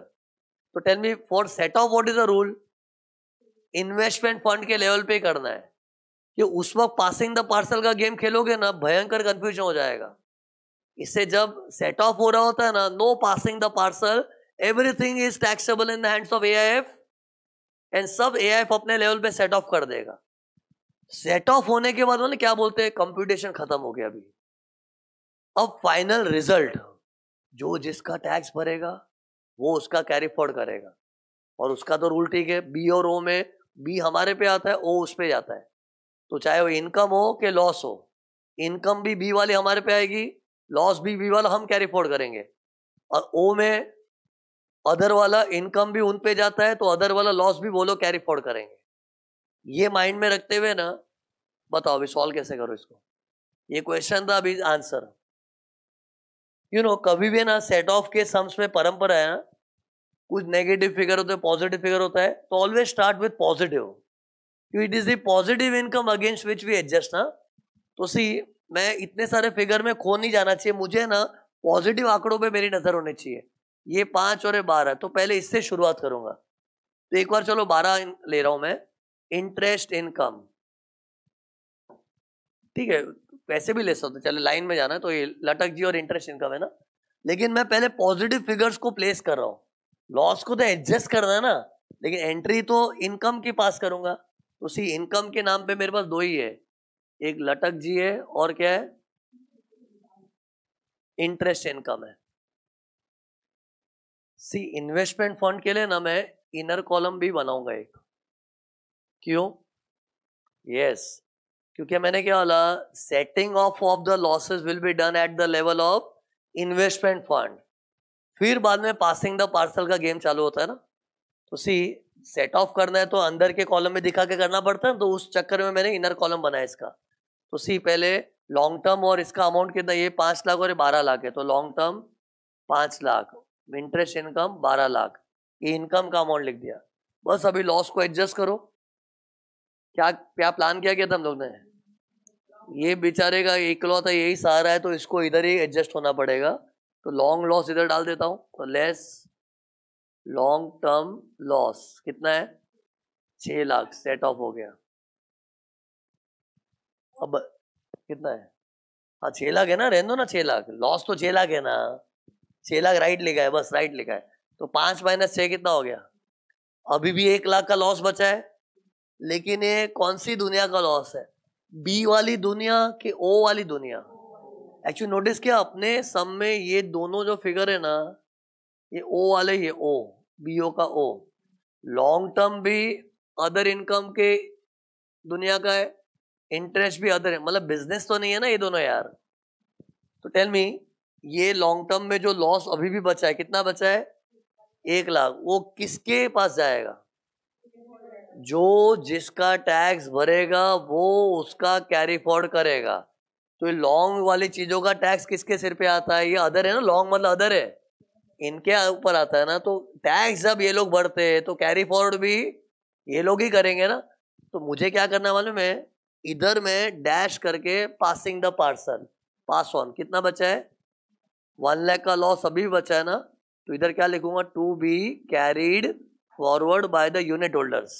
तो tell me, for set off what is the rule, investment fund के level पे करना है कि उस वक्त passing the parcel का game खेलोगे ना, भयंकर कंफ्यूजन हो जाएगा। इससे जब सेट ऑफ हो रहा होता है ना, no passing the parcel, everything is taxable in the hands of AIF, and सब एआईएफ अपने लेवल पे सेट ऑफ कर देगा। सेट ऑफ होने के बाद क्या बोलते हैं, कंप्यूटेशन खत्म हो गया अभी। अब फाइनल रिजल्ट, जो जिसका टैक्स भरेगा वो उसका कैरी फॉर्ड करेगा। और उसका तो रूल ठीक है, बी और ओ में, बी हमारे पे आता है, ओ उस पे जाता है। तो चाहे वो इनकम हो कि लॉस हो, इनकम भी बी वाली हमारे पे आएगी, लॉस भी बी वाला हम कैरी फॉर्ड करेंगे। और ओ में अदर वाला इनकम भी उन पे जाता है तो अदर वाला लॉस भी वो लोग कैरी फॉर्ड करेंगे। ये माइंड में रखते हुए ना, बताओ अभी सॉल्व कैसे करो इसको। ये क्वेश्चन था, अभी आंसर। कभी भी ना सेट ऑफ के सम्स में परंपरा है ना, कुछ नेगेटिव फिगर होते हैं, पॉजिटिव फिगर होता है, तो always start with positive, it is the positive income against which we adjust ना। तो सी, मैं इतने सारे फिगर में खो नहीं जाना चाहिए, मुझे ना पॉजिटिव आंकड़ों पे मेरी नजर होनी चाहिए। ये 5 और ये 12, तो पहले इससे शुरुआत करूंगा। तो एक बार चलो 12 ले रहा हूं मैं, इंटरेस्ट इनकम, ठीक है, वैसे भी ले सकते, चले लाइन में जाना है तो ये लटक जी और इंटरेस्ट इनकम है ना। लेकिन मैं पहले पॉजिटिव फिगर्स को प्लेस कर रहा हूँ, लॉस को तो एडजस्ट करना है ना, लेकिन एंट्री तो इनकम की पास करूंगा। तो सी, इनकम के नाम पे मेरे पास दो ही है, एक लटक जी है और क्या है, इंटरेस्ट इनकम है। सी, इन्वेस्टमेंट फंड के लिए ना मैं इनर कॉलम भी बनाऊंगा एक। क्यों? यस, क्योंकि मैंने क्या बोला, setting of the losses will be done at the level of investment fund, फिर बाद में पासिंग द पार्सल का गेम चालू होता है ना। तो सी, सेट ऑफ करना है तो अंदर के कॉलम में दिखा के करना पड़ता है, तो उस चक्कर में मैंने इनर कॉलम बनाया इसका। तो सी, पहले लॉन्ग टर्म, और इसका अमाउंट कितना, ये 5 लाख और ये 12 लाख है, तो long term 5 lakh, interest income 12 lakh, ये इनकम का अमाउंट लिख दिया। बस अभी लॉस को एडजस्ट करो। क्या क्या प्लान किया था हम लोग ने, ये बेचारे का इकलौता यही सहारा है तो इसको इधर ही एडजस्ट होना पड़ेगा। तो लॉन्ग लॉस इधर डाल देता हूं, तो लेस लॉन्ग टर्म लॉस कितना है, 6 लाख, सेट ऑफ हो गया। अब कितना है, हाँ 6 लाख है ना, रहने दो ना 6 लाख, लॉस तो 6 लाख है ना, 6 लाख राइट लिखा है, बस राइट लिखा है। तो 5 - 6 कितना हो गया, अभी भी 1 लाख का लॉस बचा है। लेकिन ये कौन सी दुनिया का लॉस है, बी वाली दुनिया कि ओ वाली दुनिया? एक्चुअली नोटिस किया अपने सम में, ये दोनों जो फिगर है ना, ये ओ वाले, ये ओ, बी ओ का ओ, लॉन्ग टर्म भी अदर इनकम के दुनिया का है, इंटरेस्ट भी अदर है, मतलब बिजनेस तो नहीं है ना ये दोनों यार। तो टेल मी, ये लॉन्ग टर्म में जो लॉस अभी भी बचा है, कितना बचा है, 1 लाख, वो किसके पास जाएगा, जो जिसका टैक्स भरेगा वो उसका कैरी फॉर्ड करेगा। तो ये लॉन्ग वाली चीजों का टैक्स किसके सिर पे आता है, ये अदर है ना, लॉन्ग मतलब अदर है, इनके ऊपर आता है ना। तो टैक्स जब ये लोग भरते हैं तो कैरी फॉरवर्ड भी ये लोग ही करेंगे ना। तो मुझे क्या करना मालूम है, इधर में डैश करके passing the parcel, pass on, कितना बचा है, 1 लाख का लॉस अभी बचा है ना, तो इधर क्या लिखूंगा, to be carried forward by the unit holders.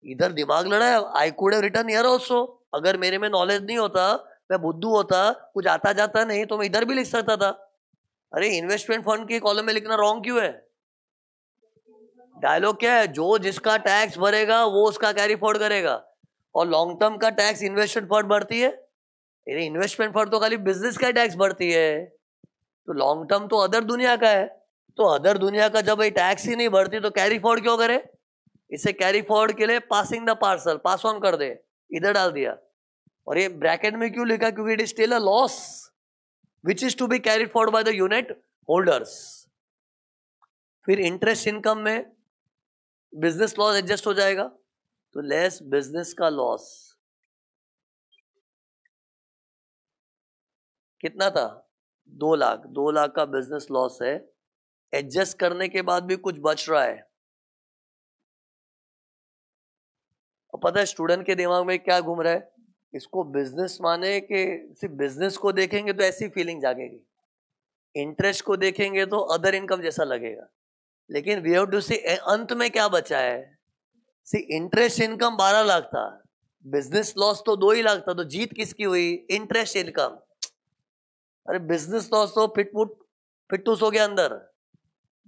इधर दिमाग लड़ा है, I could have written here also, अगर मेरे में नॉलेज नहीं होता मैं बुद्धू होता, कुछ आता जाता नहीं तो मैं इधर भी लिख सकता था। अरे इन्वेस्टमेंट फंड के कॉलम में लिखना रॉन्ग क्यों है? डायलॉग क्या है? जो जिसका टैक्स भरेगा वो उसका कैरी फॉरवर्ड करेगा, और लॉन्ग टर्म का टैक्स इन्वेस्टमेंट फंड भरती है। अरे इन्वेस्टमेंट फंड तो खाली बिजनेस का टैक्स भरती है, तो लॉन्ग टर्म तो अदर दुनिया का है। तो अदर दुनिया का जब ये टैक्स ही नहीं भरती तो कैरी फॉरवर्ड क्यों करे? इसे कैरी फॉरवर्ड के लिए passing the parcel, pass on कर दे, इधर डाल दिया। और ये ब्रैकेट में क्यों लिखा? क्योंकि it is still a loss which is to be carried forward by the unit holders. फिर इंटरेस्ट इनकम में बिजनेस लॉस एडजस्ट हो जाएगा, तो लेस बिजनेस का लॉस कितना था? 2 लाख। 2 लाख का बिजनेस लॉस है, एडजस्ट करने के बाद भी कुछ बच रहा है। और पता है स्टूडेंट के दिमाग में क्या घूम रहा है? इसको बिजनेस माने कि सिर्फ बिजनेस को देखेंगे तो ऐसी फीलिंग जागेगी, इंटरेस्ट को देखेंगे तो अदर इनकम जैसा लगेगा। लेकिन वी हैव टू सी अंत में क्या बचा है। सी इंटरेस्ट इनकम 12 लाख था, बिजनेस लॉस तो 2 ही लाख था, तो जीत किसकी हुई? Interest income. अरे बिजनेस लॉस तो फिटूस हो गया अंदर,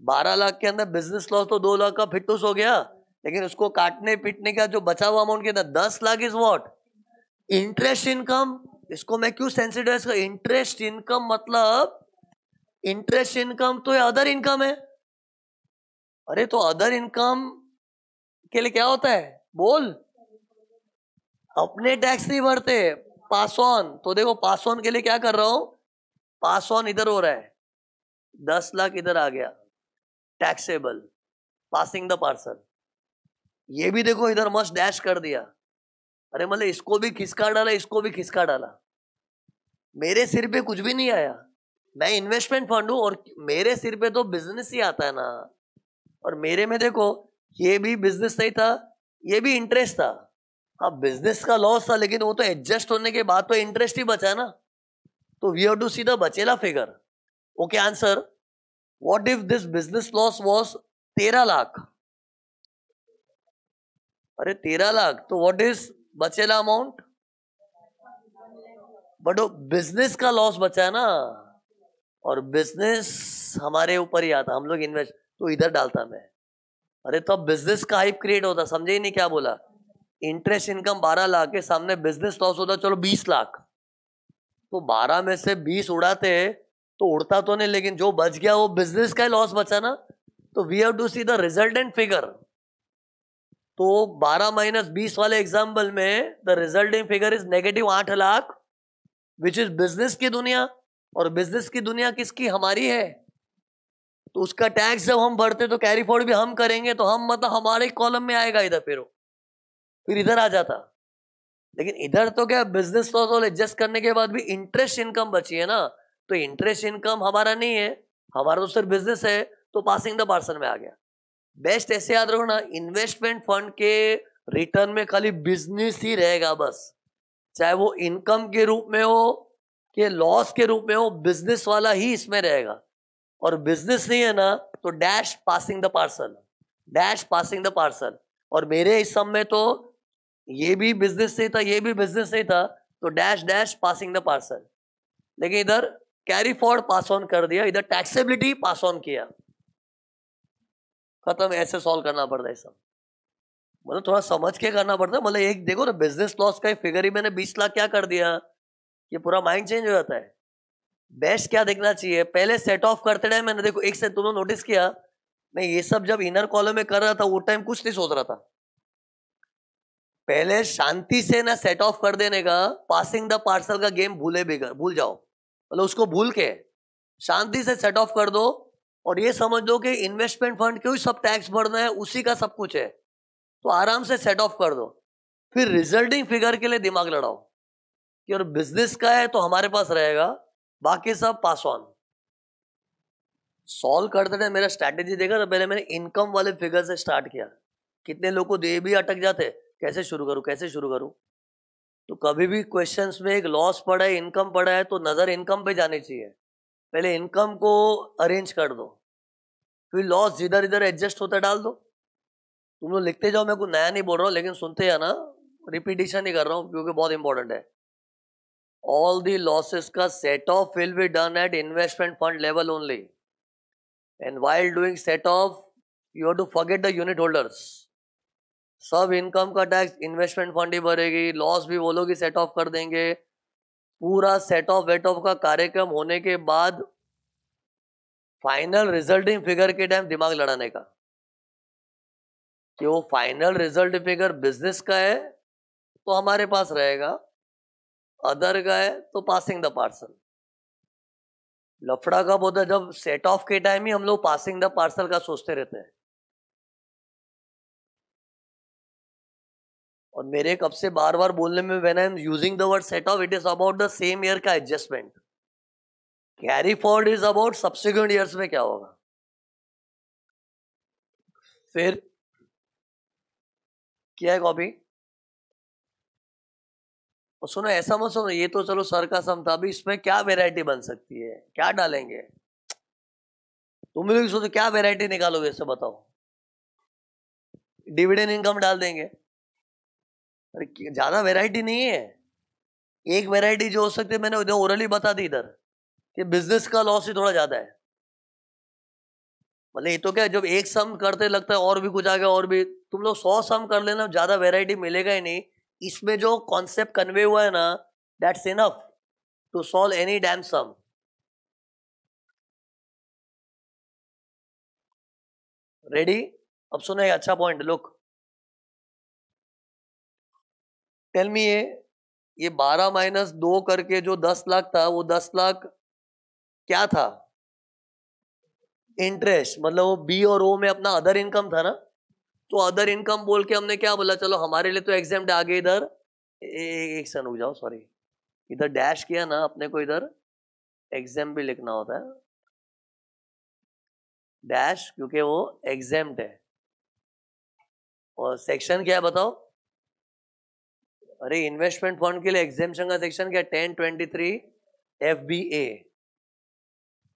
12 लाख के अंदर बिजनेस लॉस तो 2 लाख का फिटूस हो गया। लेकिन उसको काटने पीटने का जो बचा हुआ अमाउंट कितना? 10 lakh is what? Interest income. इसको मैं क्यों सेंसिटाइज कर? इंटरेस्ट इनकम मतलब इंटरेस्ट इनकम तो अदर इनकम है। अरे तो अदर इनकम के लिए क्या होता है? बोल। अपने टैक्स नहीं भरते, पास ऑन। तो देखो पास ऑन के लिए क्या कर रहा हूं, पास ऑन इधर हो रहा है, 10 लाख इधर आ गया टैक्सेबल, पासिंग द पार्सल। ये भी देखो इधर मस्ट डैश कर दिया। अरे मतलब इसको भी खिसका डाला, इसको भी खिसका डाला, मेरे सिर पे कुछ भी नहीं आया। मैं इन्वेस्टमेंट फंड हूं और मेरे सिर पे तो बिजनेस ही आता है ना। और मेरे में देखो ये भी बिजनेस नहीं था, ये भी इंटरेस्ट था। हाँ बिजनेस का लॉस था, लेकिन वो तो एडजस्ट होने के बाद तो इंटरेस्ट ही बचा ना। तो we have to see the बचेला figure. Okay answer, what if this business loss was 13 lakh? अरे 13 लाख, तो व्हाट इज बचेला अमाउंट? बट वो बिजनेस का लॉस बचा है ना, और बिजनेस हमारे ऊपर ही आता, हम लोग इन्वेस्ट तो इधर डालता मैं। अरे तब बिजनेस का हाइप क्रिएट होता, समझे ही नहीं क्या बोला। इंटरेस्ट इनकम 12 लाख के सामने बिजनेस लॉस होता चलो 20 लाख, तो 12 में से 20 उड़ाते तो उड़ता तो नहीं, लेकिन जो बच गया वो बिजनेस का लॉस बचा ना। तो we have to see the resultant figure. तो 12 माइनस 20 वाले एग्जाम्पल में the resulting figure is negative 8 lakh, which is business की दुनिया। और बिजनेस की दुनिया किसकी? हमारी है। तो उसका टैक्स जब हम भरते तो कैरी फॉरवर्ड भी हम करेंगे, तो हम मतलब हमारे कॉलम में आएगा इधर, फिर इधर आ जाता। लेकिन इधर तो क्या बिजनेस लॉस एडजस्ट करने के बाद भी इंटरेस्ट इनकम बची है ना, तो इंटरेस्ट इनकम हमारा नहीं है, हमारा तो सिर्फ बिजनेस है, तो पासिंग द पार्सल में आ गया। बेस्ट ऐसे याद रखो ना, इन्वेस्टमेंट फंड के रिटर्न में खाली बिजनेस ही रहेगा बस, चाहे वो इनकम के रूप में हो कि लॉस के रूप में हो, बिजनेस वाला ही इसमें रहेगा। और बिजनेस नहीं है ना तो dash passing the parcel, dash passing the parcel. और मेरे इस सब में तो ये भी बिजनेस से था, ये भी बिजनेस से था, तो dash dash passing the parcel. लेकिन इधर कैरी फॉरवर्ड पास ऑन कर दिया, इधर टैक्सेबिलिटी पास ऑन किया, खत्म। ऐसे सॉल्व करना पड़ता है सब, मतलब थोड़ा समझ के करना पड़ता है। मतलब एक देखो ना, बिजनेस लॉस का फिगर ही मैंने 20 लाख क्या कर दिया, ये पूरा माइंड चेंज हो जाता है। बेस्ट क्या देखना चाहिए, पहले सेट ऑफ करते टाइम मैंने देखो एक से तुमने नोटिस किया, मैं ये सब जब इनर कॉलम में कर रहा था वो टाइम कुछ नहीं सोच रहा था। पहले शांति से ना सेट ऑफ कर देने का, पासिंग द पार्सल का गेम भूल जाओ, मतलब उसको भूल के शांति से सेट ऑफ कर दो। और ये समझ दो कि इन्वेस्टमेंट फंड क्यों सब टैक्स भरना है, उसी का सब कुछ है, तो आराम से सेट ऑफ कर दो। फिर रिजल्टिंग फिगर के लिए दिमाग लड़ाओ कि और बिजनेस का है तो हमारे पास रहेगा, बाकी सब पास ऑन। सॉल्व करते थे मेरा स्ट्रैटेजी देखा, तो पहले मैंने इनकम वाले फिगर से स्टार्ट किया। कितने लोग को दे भी अटक जाते, कैसे शुरू करूं कैसे शुरू करूं। तो कभी भी क्वेश्चंस में एक लॉस पड़ा है, इनकम पड़ा है, तो नजर इनकम पे जानी चाहिए। पहले इनकम को अरेंज कर दो, फिर लॉस जिधर इधर एडजस्ट होता डाल दो। तुम लोग लिखते जाओ, मैं कुछ नया नहीं बोल रहा हूँ, लेकिन सुनते हैं ना, रिपीटिशन ही कर रहा हूँ क्योंकि बहुत इंपॉर्टेंट है। all the losses का set off will be done at investment fund level only, and while doing set off you have to forget the unit holders. सब इनकम का टैक्स इन्वेस्टमेंट फंड ही भरेगी, लॉस भी वो लोग ही set off कर देंगे। पूरा सेट ऑफ वेट ऑफ का कार्यक्रम होने के बाद फाइनल रिजल्टिंग फिगर के टाइम दिमाग लड़ाने का कि वो फाइनल रिजल्ट फिगर बिजनेस का है तो हमारे पास रहेगा, अदर का है तो पासिंग द पार्सल। लफड़ा कब होता है? जब सेट ऑफ के टाइम ही हम लोग पासिंग द पार्सल का सोचते रहते हैं। और मेरे कब से बार बार बोलने में when I am using the word set off, it is about the same year का adjustment. Carry forward is about subsequent years में क्या होगा। फिर क्या है कॉपी? और सुनो, ऐसा मत सुनो ये तो चलो सर का सम था, अभी इसमें क्या वेराइटी बन सकती है, क्या डालेंगे तुम लोग सोचो, क्या वेराइटी निकालोगे इससे बताओ? डिविडेंड इनकम डाल देंगे? अरे ज्यादा वेराइटी नहीं है। एक वेराइटी जो हो सकती है मैंने उधर ओरली बता दी इधर कि बिजनेस का लॉस ही थोड़ा ज्यादा है। मतलब ये तो क्या है, जब एक सम करते लगता है और भी कुछ आ गया, और भी तुम लोग 100 सम कर लेना, ज्यादा वेराइटी मिलेगा ही नहीं। इसमें जो कॉन्सेप्ट कन्वे हुआ है ना, that's enough to solve any damn sum. Ready? अब सुनो एक अच्छा पॉइंट, लुक टेल मी, ये 12 माइनस 2 करके जो 10 लाख था, वो 10 लाख क्या था? इंटरेस्ट। मतलब वो बी और ओ में अपना अदर इनकम था ना, तो अदर इनकम बोल के हमने क्या बोला, चलो हमारे लिए तो एग्जाम्प्ट आगे इधर एक सेकंड रुक जाओ, सॉरी, इधर डैश किया ना अपने को, इधर एग्जाम भी लिखना होता है डैश, क्योंकि वो एग्जाम्प्ट है। और सेक्शन क्या है बताओ? अरे इन्वेस्टमेंट फंड के लिए एग्जामेशन का सेक्शन क्या? 1023 FBA,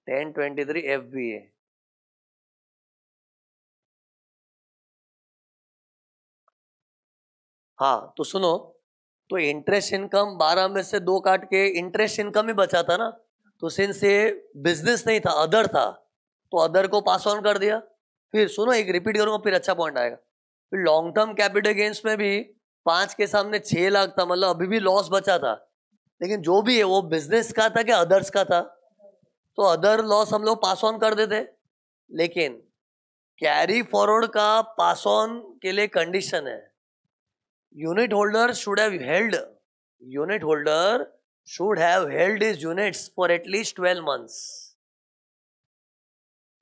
1023 FBA। हाँ तो सुनो, तो इंटरेस्ट इनकम 12 में से 2 काट के इंटरेस्ट इनकम ही बचा था ना, तो सिंस ये बिजनेस नहीं था अदर था, तो अदर को पास ऑन कर दिया। फिर सुनो एक रिपीट करूंगा, फिर अच्छा पॉइंट आएगा। फिर लॉन्ग टर्म कैपिटल गेन्स में भी 5 के सामने 6 लाख था, मतलब अभी भी लॉस बचा था, लेकिन जो भी है वो बिजनेस का था कि अदर्स का था, तो अदर लॉस हम लोग पास ऑन कर देते। लेकिन कैरी फॉरवर्ड का पास ऑन के लिए कंडीशन है, unit holder should have held his units for at least 12 months।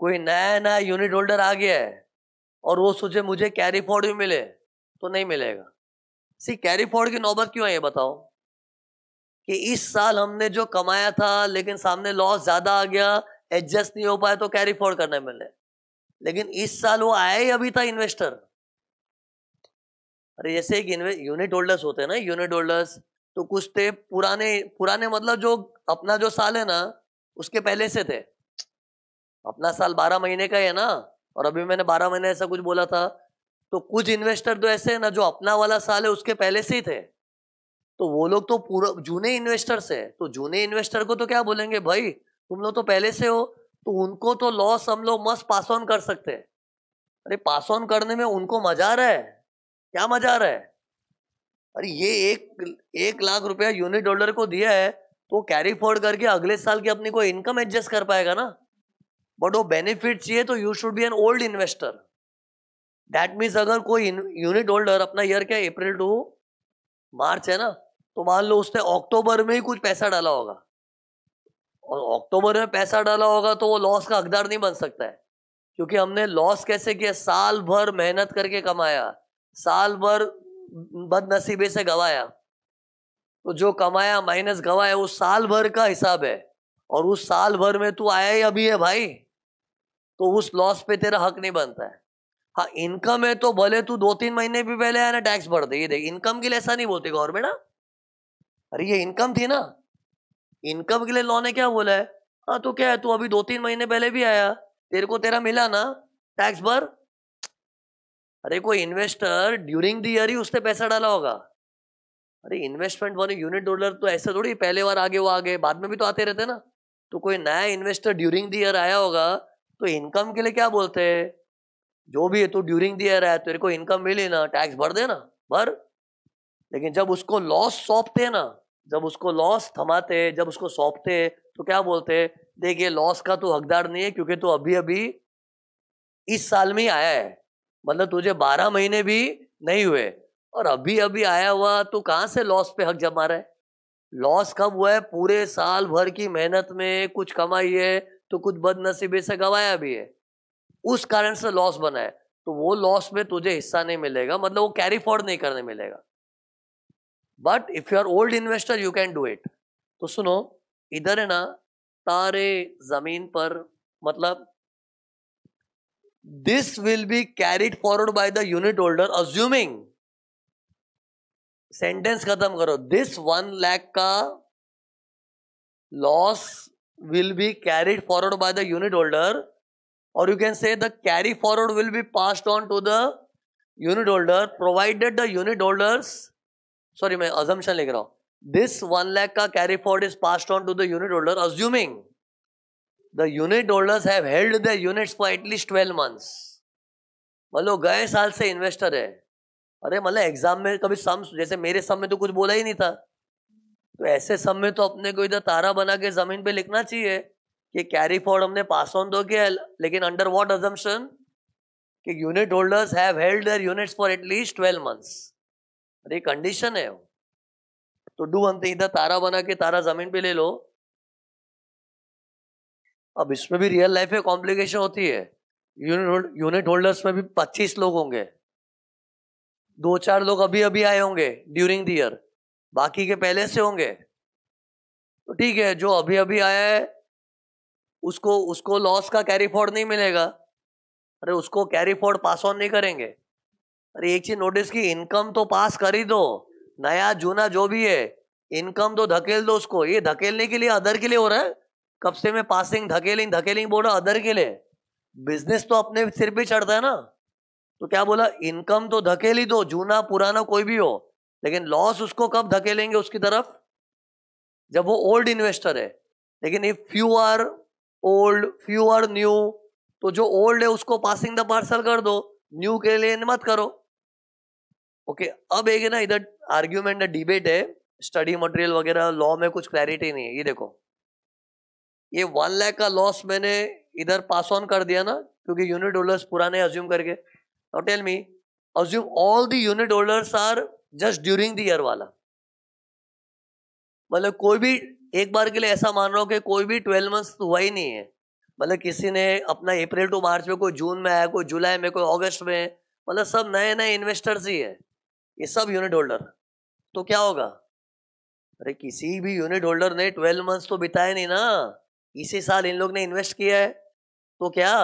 कोई नया नया यूनिट होल्डर आ गया है और वो सोचे मुझे कैरी फॉरवर्ड भी मिले, तो नहीं मिलेगा। सी कैरी फॉरवर्ड की नौबत क्यों है ये बताओ? कि इस साल हमने जो कमाया था लेकिन सामने लॉस ज्यादा आ गया, एडजस्ट नहीं हो पाया, तो कैरी फॉरवर्ड करने मिले। लेकिन इस साल वो आया ही अभी था इन्वेस्टर। अरे जैसे एक यूनिट होल्डर्स होते हैं ना, यूनिट होल्डर्स तो कुछ थे पुराने पुराने, मतलब जो अपना जो साल है ना उसके पहले से थे। अपना साल 12 महीने का है ना, और अभी मैंने 12 महीने ऐसा कुछ बोला था, तो कुछ इन्वेस्टर तो ऐसे है ना जो अपना वाला साल है उसके पहले से ही थे, तो वो लोग तो पूरा जूने इन्वेस्टर्स है। तो जूने इन्वेस्टर को तो क्या बोलेंगे, भाई तुम लोग तो पहले से हो, तो उनको तो लॉस हम लोग मस्त पास ऑन कर सकते हैं। अरे पास ऑन करने में उनको मजा आ रहा है, क्या मजा आ रहा है? अरे ये 1 लाख रुपया यूनिट होल्डर को दिया है, तो कैरी फॉरवर्ड करके अगले साल की अपनी कोई इनकम एडजस्ट कर पाएगा ना। बट वो बेनिफिट चाहिए तो you should be an old investor. That means अगर कोई यूनिट होल्डर अपना ईयर क्या अप्रैल टू मार्च है ना, तो मान लो उसने अक्टूबर में ही कुछ पैसा डाला होगा, और अक्टूबर में पैसा डाला होगा तो वो लॉस का हकदार नहीं बन सकता है, क्योंकि हमने लॉस कैसे किया, साल भर मेहनत करके कमाया, साल भर बदनसीबे से गवाया, तो जो कमाया माइनस गवाया वो साल भर का हिसाब है, और उस साल भर में तू आया ही अभी है भाई, तो उस लॉस पे तेरा हक नहीं बनता है। हाँ इनकम है तो भले तू 2-3 महीने भी पहले आया ना टैक्स भर दे। ये देख इनकम के लिए ऐसा नहीं बोलती गवर्नमेंट ना, अरे ये इनकम थी ना, इनकम के लिए लॉ ने क्या बोला है, हाँ तो क्या है तू अभी 2-3 महीने पहले भी आया, तेरे को तेरा मिला ना, टैक्स भर। अरे कोई इन्वेस्टर ड्यूरिंग द ईयर ही उसने पैसा डाला होगा, अरे इन्वेस्टमेंट वाले यूनिट होल्डर तो ऐसे थोड़ी पहले बार आगे वो आगे, बाद में भी तो आते रहते ना। तो कोई नया इन्वेस्टर ड्यूरिंग द ईयर आया होगा तो इनकम के लिए क्या बोलते हैं, जो भी है तो ड्यूरिंग द ईयर आया, तेरे को इनकम मिली ना, टैक्स भर देना, भर। लेकिन जब उसको लॉस सौंपते ना, जब उसको लॉस थमाते, जब उसको सौंपते, तो क्या बोलते, देखिए लॉस का तो हकदार नहीं है क्योंकि तो अभी अभी इस साल में ही आया है, मतलब तुझे 12 महीने भी नहीं हुए और अभी अभी आया हुआ, तो कहां से लॉस पे हक जमा रहा है। लॉस कब हुआ है, पूरे साल भर की मेहनत में कुछ कमाई है तो कुछ बदनसीबी से गवाया भी है, उस कारण से लॉस बना है। तो वो लॉस में तुझे हिस्सा नहीं मिलेगा, मतलब वो कैरी फॉरवर्ड नहीं करने मिलेगा। But if you are old investor you can do it. तो सुनो, इधर है ना, तारे जमीन पर, मतलब this will be carried forward by the unit holder assuming, sentence खत्म करो, दिस 1 लाख का loss will be carried forward by the unit holder, और you can say the carry forward will be passed on to the unit holder provided the unit holders, sorry मैं assumption लिख रहा हूं, this 1 lakh का carry forward is passed on to the unit holder assuming the unit holders have held the units for at least 12 months. मतलब गए साल से investor है, अरे मतलब एग्जाम में कभी सम, जैसे मेरे सम में तो कुछ बोला ही नहीं था, तो ऐसे सम में तो अपने को इधर तारा बना के जमीन पे लिखना चाहिए कि कैरी फॉरवर्ड हमने पास ऑन तो किया, लेकिन अंडर व्हाट अजम्पशन, कि unit holders have held there units for at least 12 months. अरे कंडीशन है वो। तो डू वन थिंग, इधर तारा बना के तारा जमीन पे ले लो। अब इसमें भी रियल लाइफ में कॉम्प्लिकेशन होती है, यूनिट होल्डर्स में भी 25 लोग होंगे, 2-4 लोग अभी अभी आए होंगे ड्यूरिंग द ईयर, बाकी के पहले से होंगे। तो ठीक है, जो अभी अभी आया है उसको उसको लॉस का कैरी फॉरवर्ड नहीं मिलेगा, अरे उसको कैरी फॉरवर्ड पास ऑन नहीं करेंगे। अरे एक चीज नोटिस की, इनकम तो पास कर ही दो, नया जूना जो भी है इनकम तो धकेल दो उसको। ये धकेलने के लिए अदर के लिए हो रहा है, कब से मैं पासिंग धकेलिंग धकेलिंग बोल रहा, अदर के लिए। बिजनेस तो अपने सिर पे चढ़ता है ना, तो क्या बोला, इनकम तो धकेल ही दो, जूना पुराना कोई भी हो, लेकिन लॉस उसको कब धकेलेंगे उसकी तरफ, जब वो ओल्ड इन्वेस्टर है। लेकिन if you are old, few are new, तो जो ओल्ड है उसको पासिंग द पार्सल कर दो, न्यू के लिए मत करो। ओके, अब एक है ना इधर आर्ग्यूमेंट डिबेट है, स्टडी मटेरियल वगैरह लॉ में कुछ क्लैरिटी नहीं है। ये देखो, ये 1 लाख का लॉस मैंने इधर पास ऑन कर दिया ना, क्योंकि यूनिट होल्डर्स पुराने अज्यूम करके। Now tell me, assume all the unit holders are just during the year वाला, मतलब कोई भी एक बार के लिए ऐसा मान रहा हो कि कोई भी 12 मंथ्स हुआ ही नहीं है, मतलब किसी ने अपना अप्रैल टू मार्च में, कोई जून में आया, कोई जुलाई में, कोई अगस्त में, मतलब सब नए नए इन्वेस्टर्स ही है, ये सब यूनिट होल्डर। तो क्या होगा, अरे किसी भी यूनिट होल्डर ने 12 मंथ्स तो बिताए नहीं ना, इसी साल इन लोग ने इन्वेस्ट किया है, तो क्या,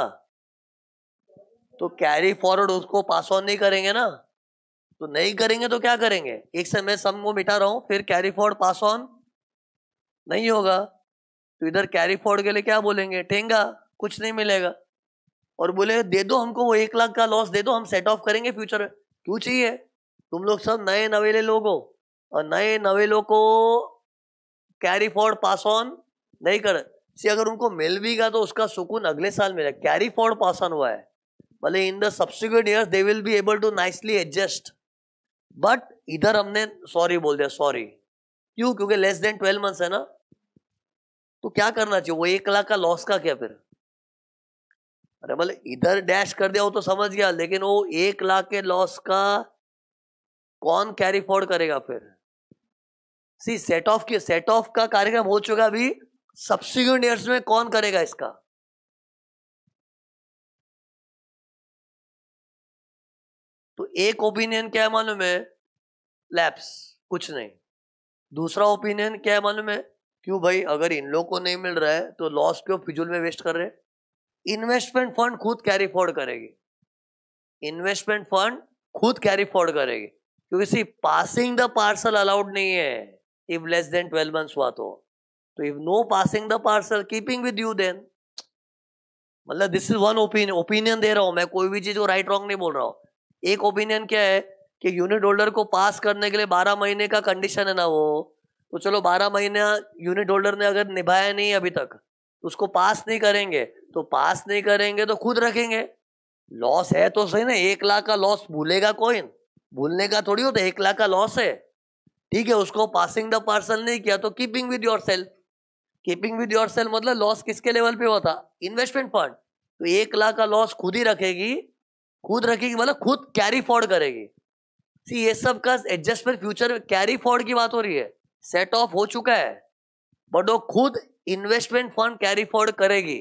तो कैरी फॉरवर्ड उसको पास ऑन नहीं करेंगे ना। तो नहीं करेंगे तो क्या करेंगे, एक से मैं सम को मिटा रहा हूं, फिर कैरी फॉरवर्ड पास ऑन नहीं होगा, तो इधर कैरी फॉरवर्ड के लिए क्या बोलेंगे, ठेंगा, कुछ नहीं मिलेगा। और बोले दे दो हमको वो 1 लाख का लॉस दे दो, हम सेट ऑफ करेंगे फ्यूचर में। क्यों चाहिए, तुम लोग सब नए नवेले लोग हो, और नए नवेलों को कैरी फॉरवर्ड पास ऑन नहीं कर सी, अगर उनको मिल भी गया तो उसका सुकून अगले साल मिलेगा। कैरी फॉरवर्ड पास ऑन हुआ है, भले in the subsequent years they will be able to nicely adjust, but इधर हमने सॉरी बोल दिया, सॉरी क्यों, क्योंकि लेस देन 12 मंथ्स है ना। तो क्या करना चाहिए, वो 1 लाख का लॉस का क्या फिर, अरे मतलब इधर डैश कर दिया वो तो समझ गया, लेकिन वो 1 लाख के लॉस का कौन कैरी फॉरवर्ड करेगा फिर। सी सेट ऑफ का कार्यक्रम हो चुका, अभी सब्सिक्वेंट ईयर्स में कौन करेगा इसका। तो एक ओपिनियन क्या है मालूम है, लैप्स, कुछ नहीं। दूसरा ओपिनियन क्या है मालूम है, क्यों भाई अगर इन लोगों को नहीं मिल रहा है तो लॉस क्यों फिजूल में वेस्ट कर रहे हैं। इन्वेस्टमेंट फंड खुद कैरी फॉरवर्ड करेगी, इन्वेस्टमेंट फंड खुद कैरी फॉरवर्ड करेगी, क्योंकि see passing the parcel allowed नहीं है इफ लेस देन 12 मंथ्स हुआ तो if no passing the parcel keeping with you then, मतलब दिस इज वन ओपिनियन दे रहा हूं मैं, कोई भी चीज को राइट रॉन्ग नहीं बोल रहा हूं। एक ओपिनियन क्या है कि यूनिट होल्डर को पास करने के लिए 12 महीने का कंडीशन है ना वो, तो चलो 12 महीना यूनिट होल्डर ने अगर निभाया नहीं अभी तक, उसको पास नहीं करेंगे, तो पास नहीं करेंगे तो खुद रखेंगे। लॉस है तो सही ना, 1 लाख का लॉस भूलेगा कोई? भूलने का थोड़ी होता है, 1 लाख का लॉस है, ठीक है, उसको पासिंग द पार्सल नहीं किया तो keeping with your self. Keeping with your self मतलब लॉस किसके लेवल पे हुआ था? Investment fund. तो 1 लाख का लॉस खुद ही रखेगी, खुद रखेगी मतलब खुद कैरी फॉर्ड करेगी। सी ये सब का एडजस्टमेंट फ्यूचर कैरी फॉर्ड की बात हो रही है, सेट ऑफ हो चुका है, बट वो खुद इन्वेस्टमेंट फंड कैरी फॉर्ड करेगी,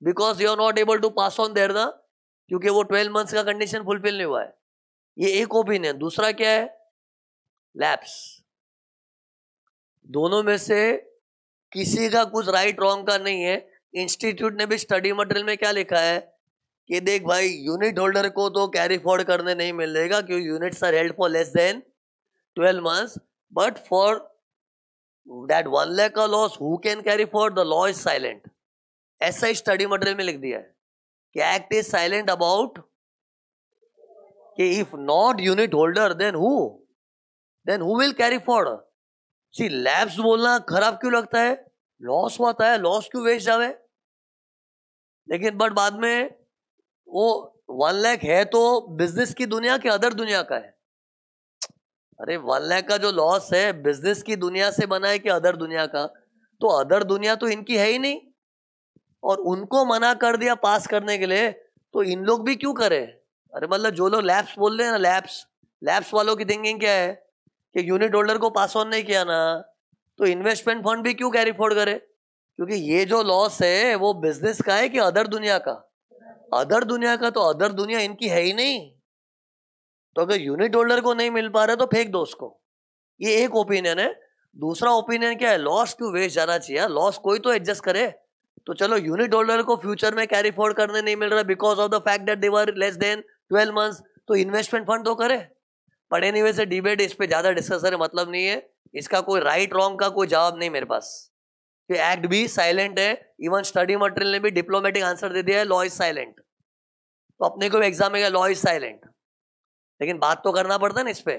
because you are not able to pass on their the, क्योंकि वो 12 मंथ्स का कंडीशन फुलफिल नहीं हुआ है। ये एक ओपिनियन। दूसरा क्या है? लैप्स। दोनों में से किसी का कुछ राइट रॉन्ग का नहीं है। इंस्टीट्यूट ने भी स्टडी मटेरियल में क्या लिखा है कि देख भाई, यूनिट होल्डर को तो कैरी फॉर्ड करने नहीं मिलेगा क्योंकि units are held for less than 12 months, but for that 1 lakh का loss who can carry forward, the law is silent. ऐसा ही स्टडी मटेरियल में लिख दिया है कि एक्ट इज साइलेंट अबाउट कि if not unit holder then who will carry forward. Syllabus बोलना खराब क्यों लगता है? लॉस होता है, लॉस क्यों वेस्ट जावे? लेकिन बट बाद में वो 1 लाख है तो बिजनेस की दुनिया के अदर दुनिया का है। अरे 1 लाख का जो लॉस है बिजनेस की दुनिया से बना है कि अदर दुनिया का? तो अदर दुनिया तो इनकी है ही नहीं, और उनको मना कर दिया पास करने के लिए, तो इन लोग भी क्यों करे? अरे मतलब जो लोग लैब्स बोल रहे हैं ना, लैब्स वालों की थिंकिंग क्या है कि यूनिट होल्डर को पास ऑन नहीं किया ना, तो इन्वेस्टमेंट फंड भी क्यों कैरी फॉर्ड करे? क्योंकि ये जो लॉस है वो बिजनेस का है कि अदर दुनिया का? अदर दुनिया का। तो अदर दुनिया इनकी है ही नहीं, तो अगर यूनिट होल्डर को नहीं मिल पा रहा तो फेंक दो उसको। ये एक ओपिनियन है। दूसरा ओपिनियन क्या है? लॉस क्यों वेस्ट जाना चाहिए? लॉस कोई तो एडजस्ट करे। तो चलो यूनिट होल्डर को फ्यूचर में कैरी फॉर्ड करने नहीं मिल रहा because of the fact that they were less than 12 months, तो इन्वेस्टमेंट फंड तो करे। पर एनीवे से डिबेट इस पे ज्यादा डिस्कस करने मतलब नहीं है, इसका कोई राइट रॉन्ग का कोई जवाब नहीं मेरे पास। कि एक्ट भी साइलेंट है, इवन स्टडी मटेरियल ने भी डिप्लोमेटिक आंसर दे दिया है, लॉ इज साइलेंट। तो अपने को एग्जाम में लॉ इज साइलेंट, लेकिन बात तो करना पड़ता है ना इस पे।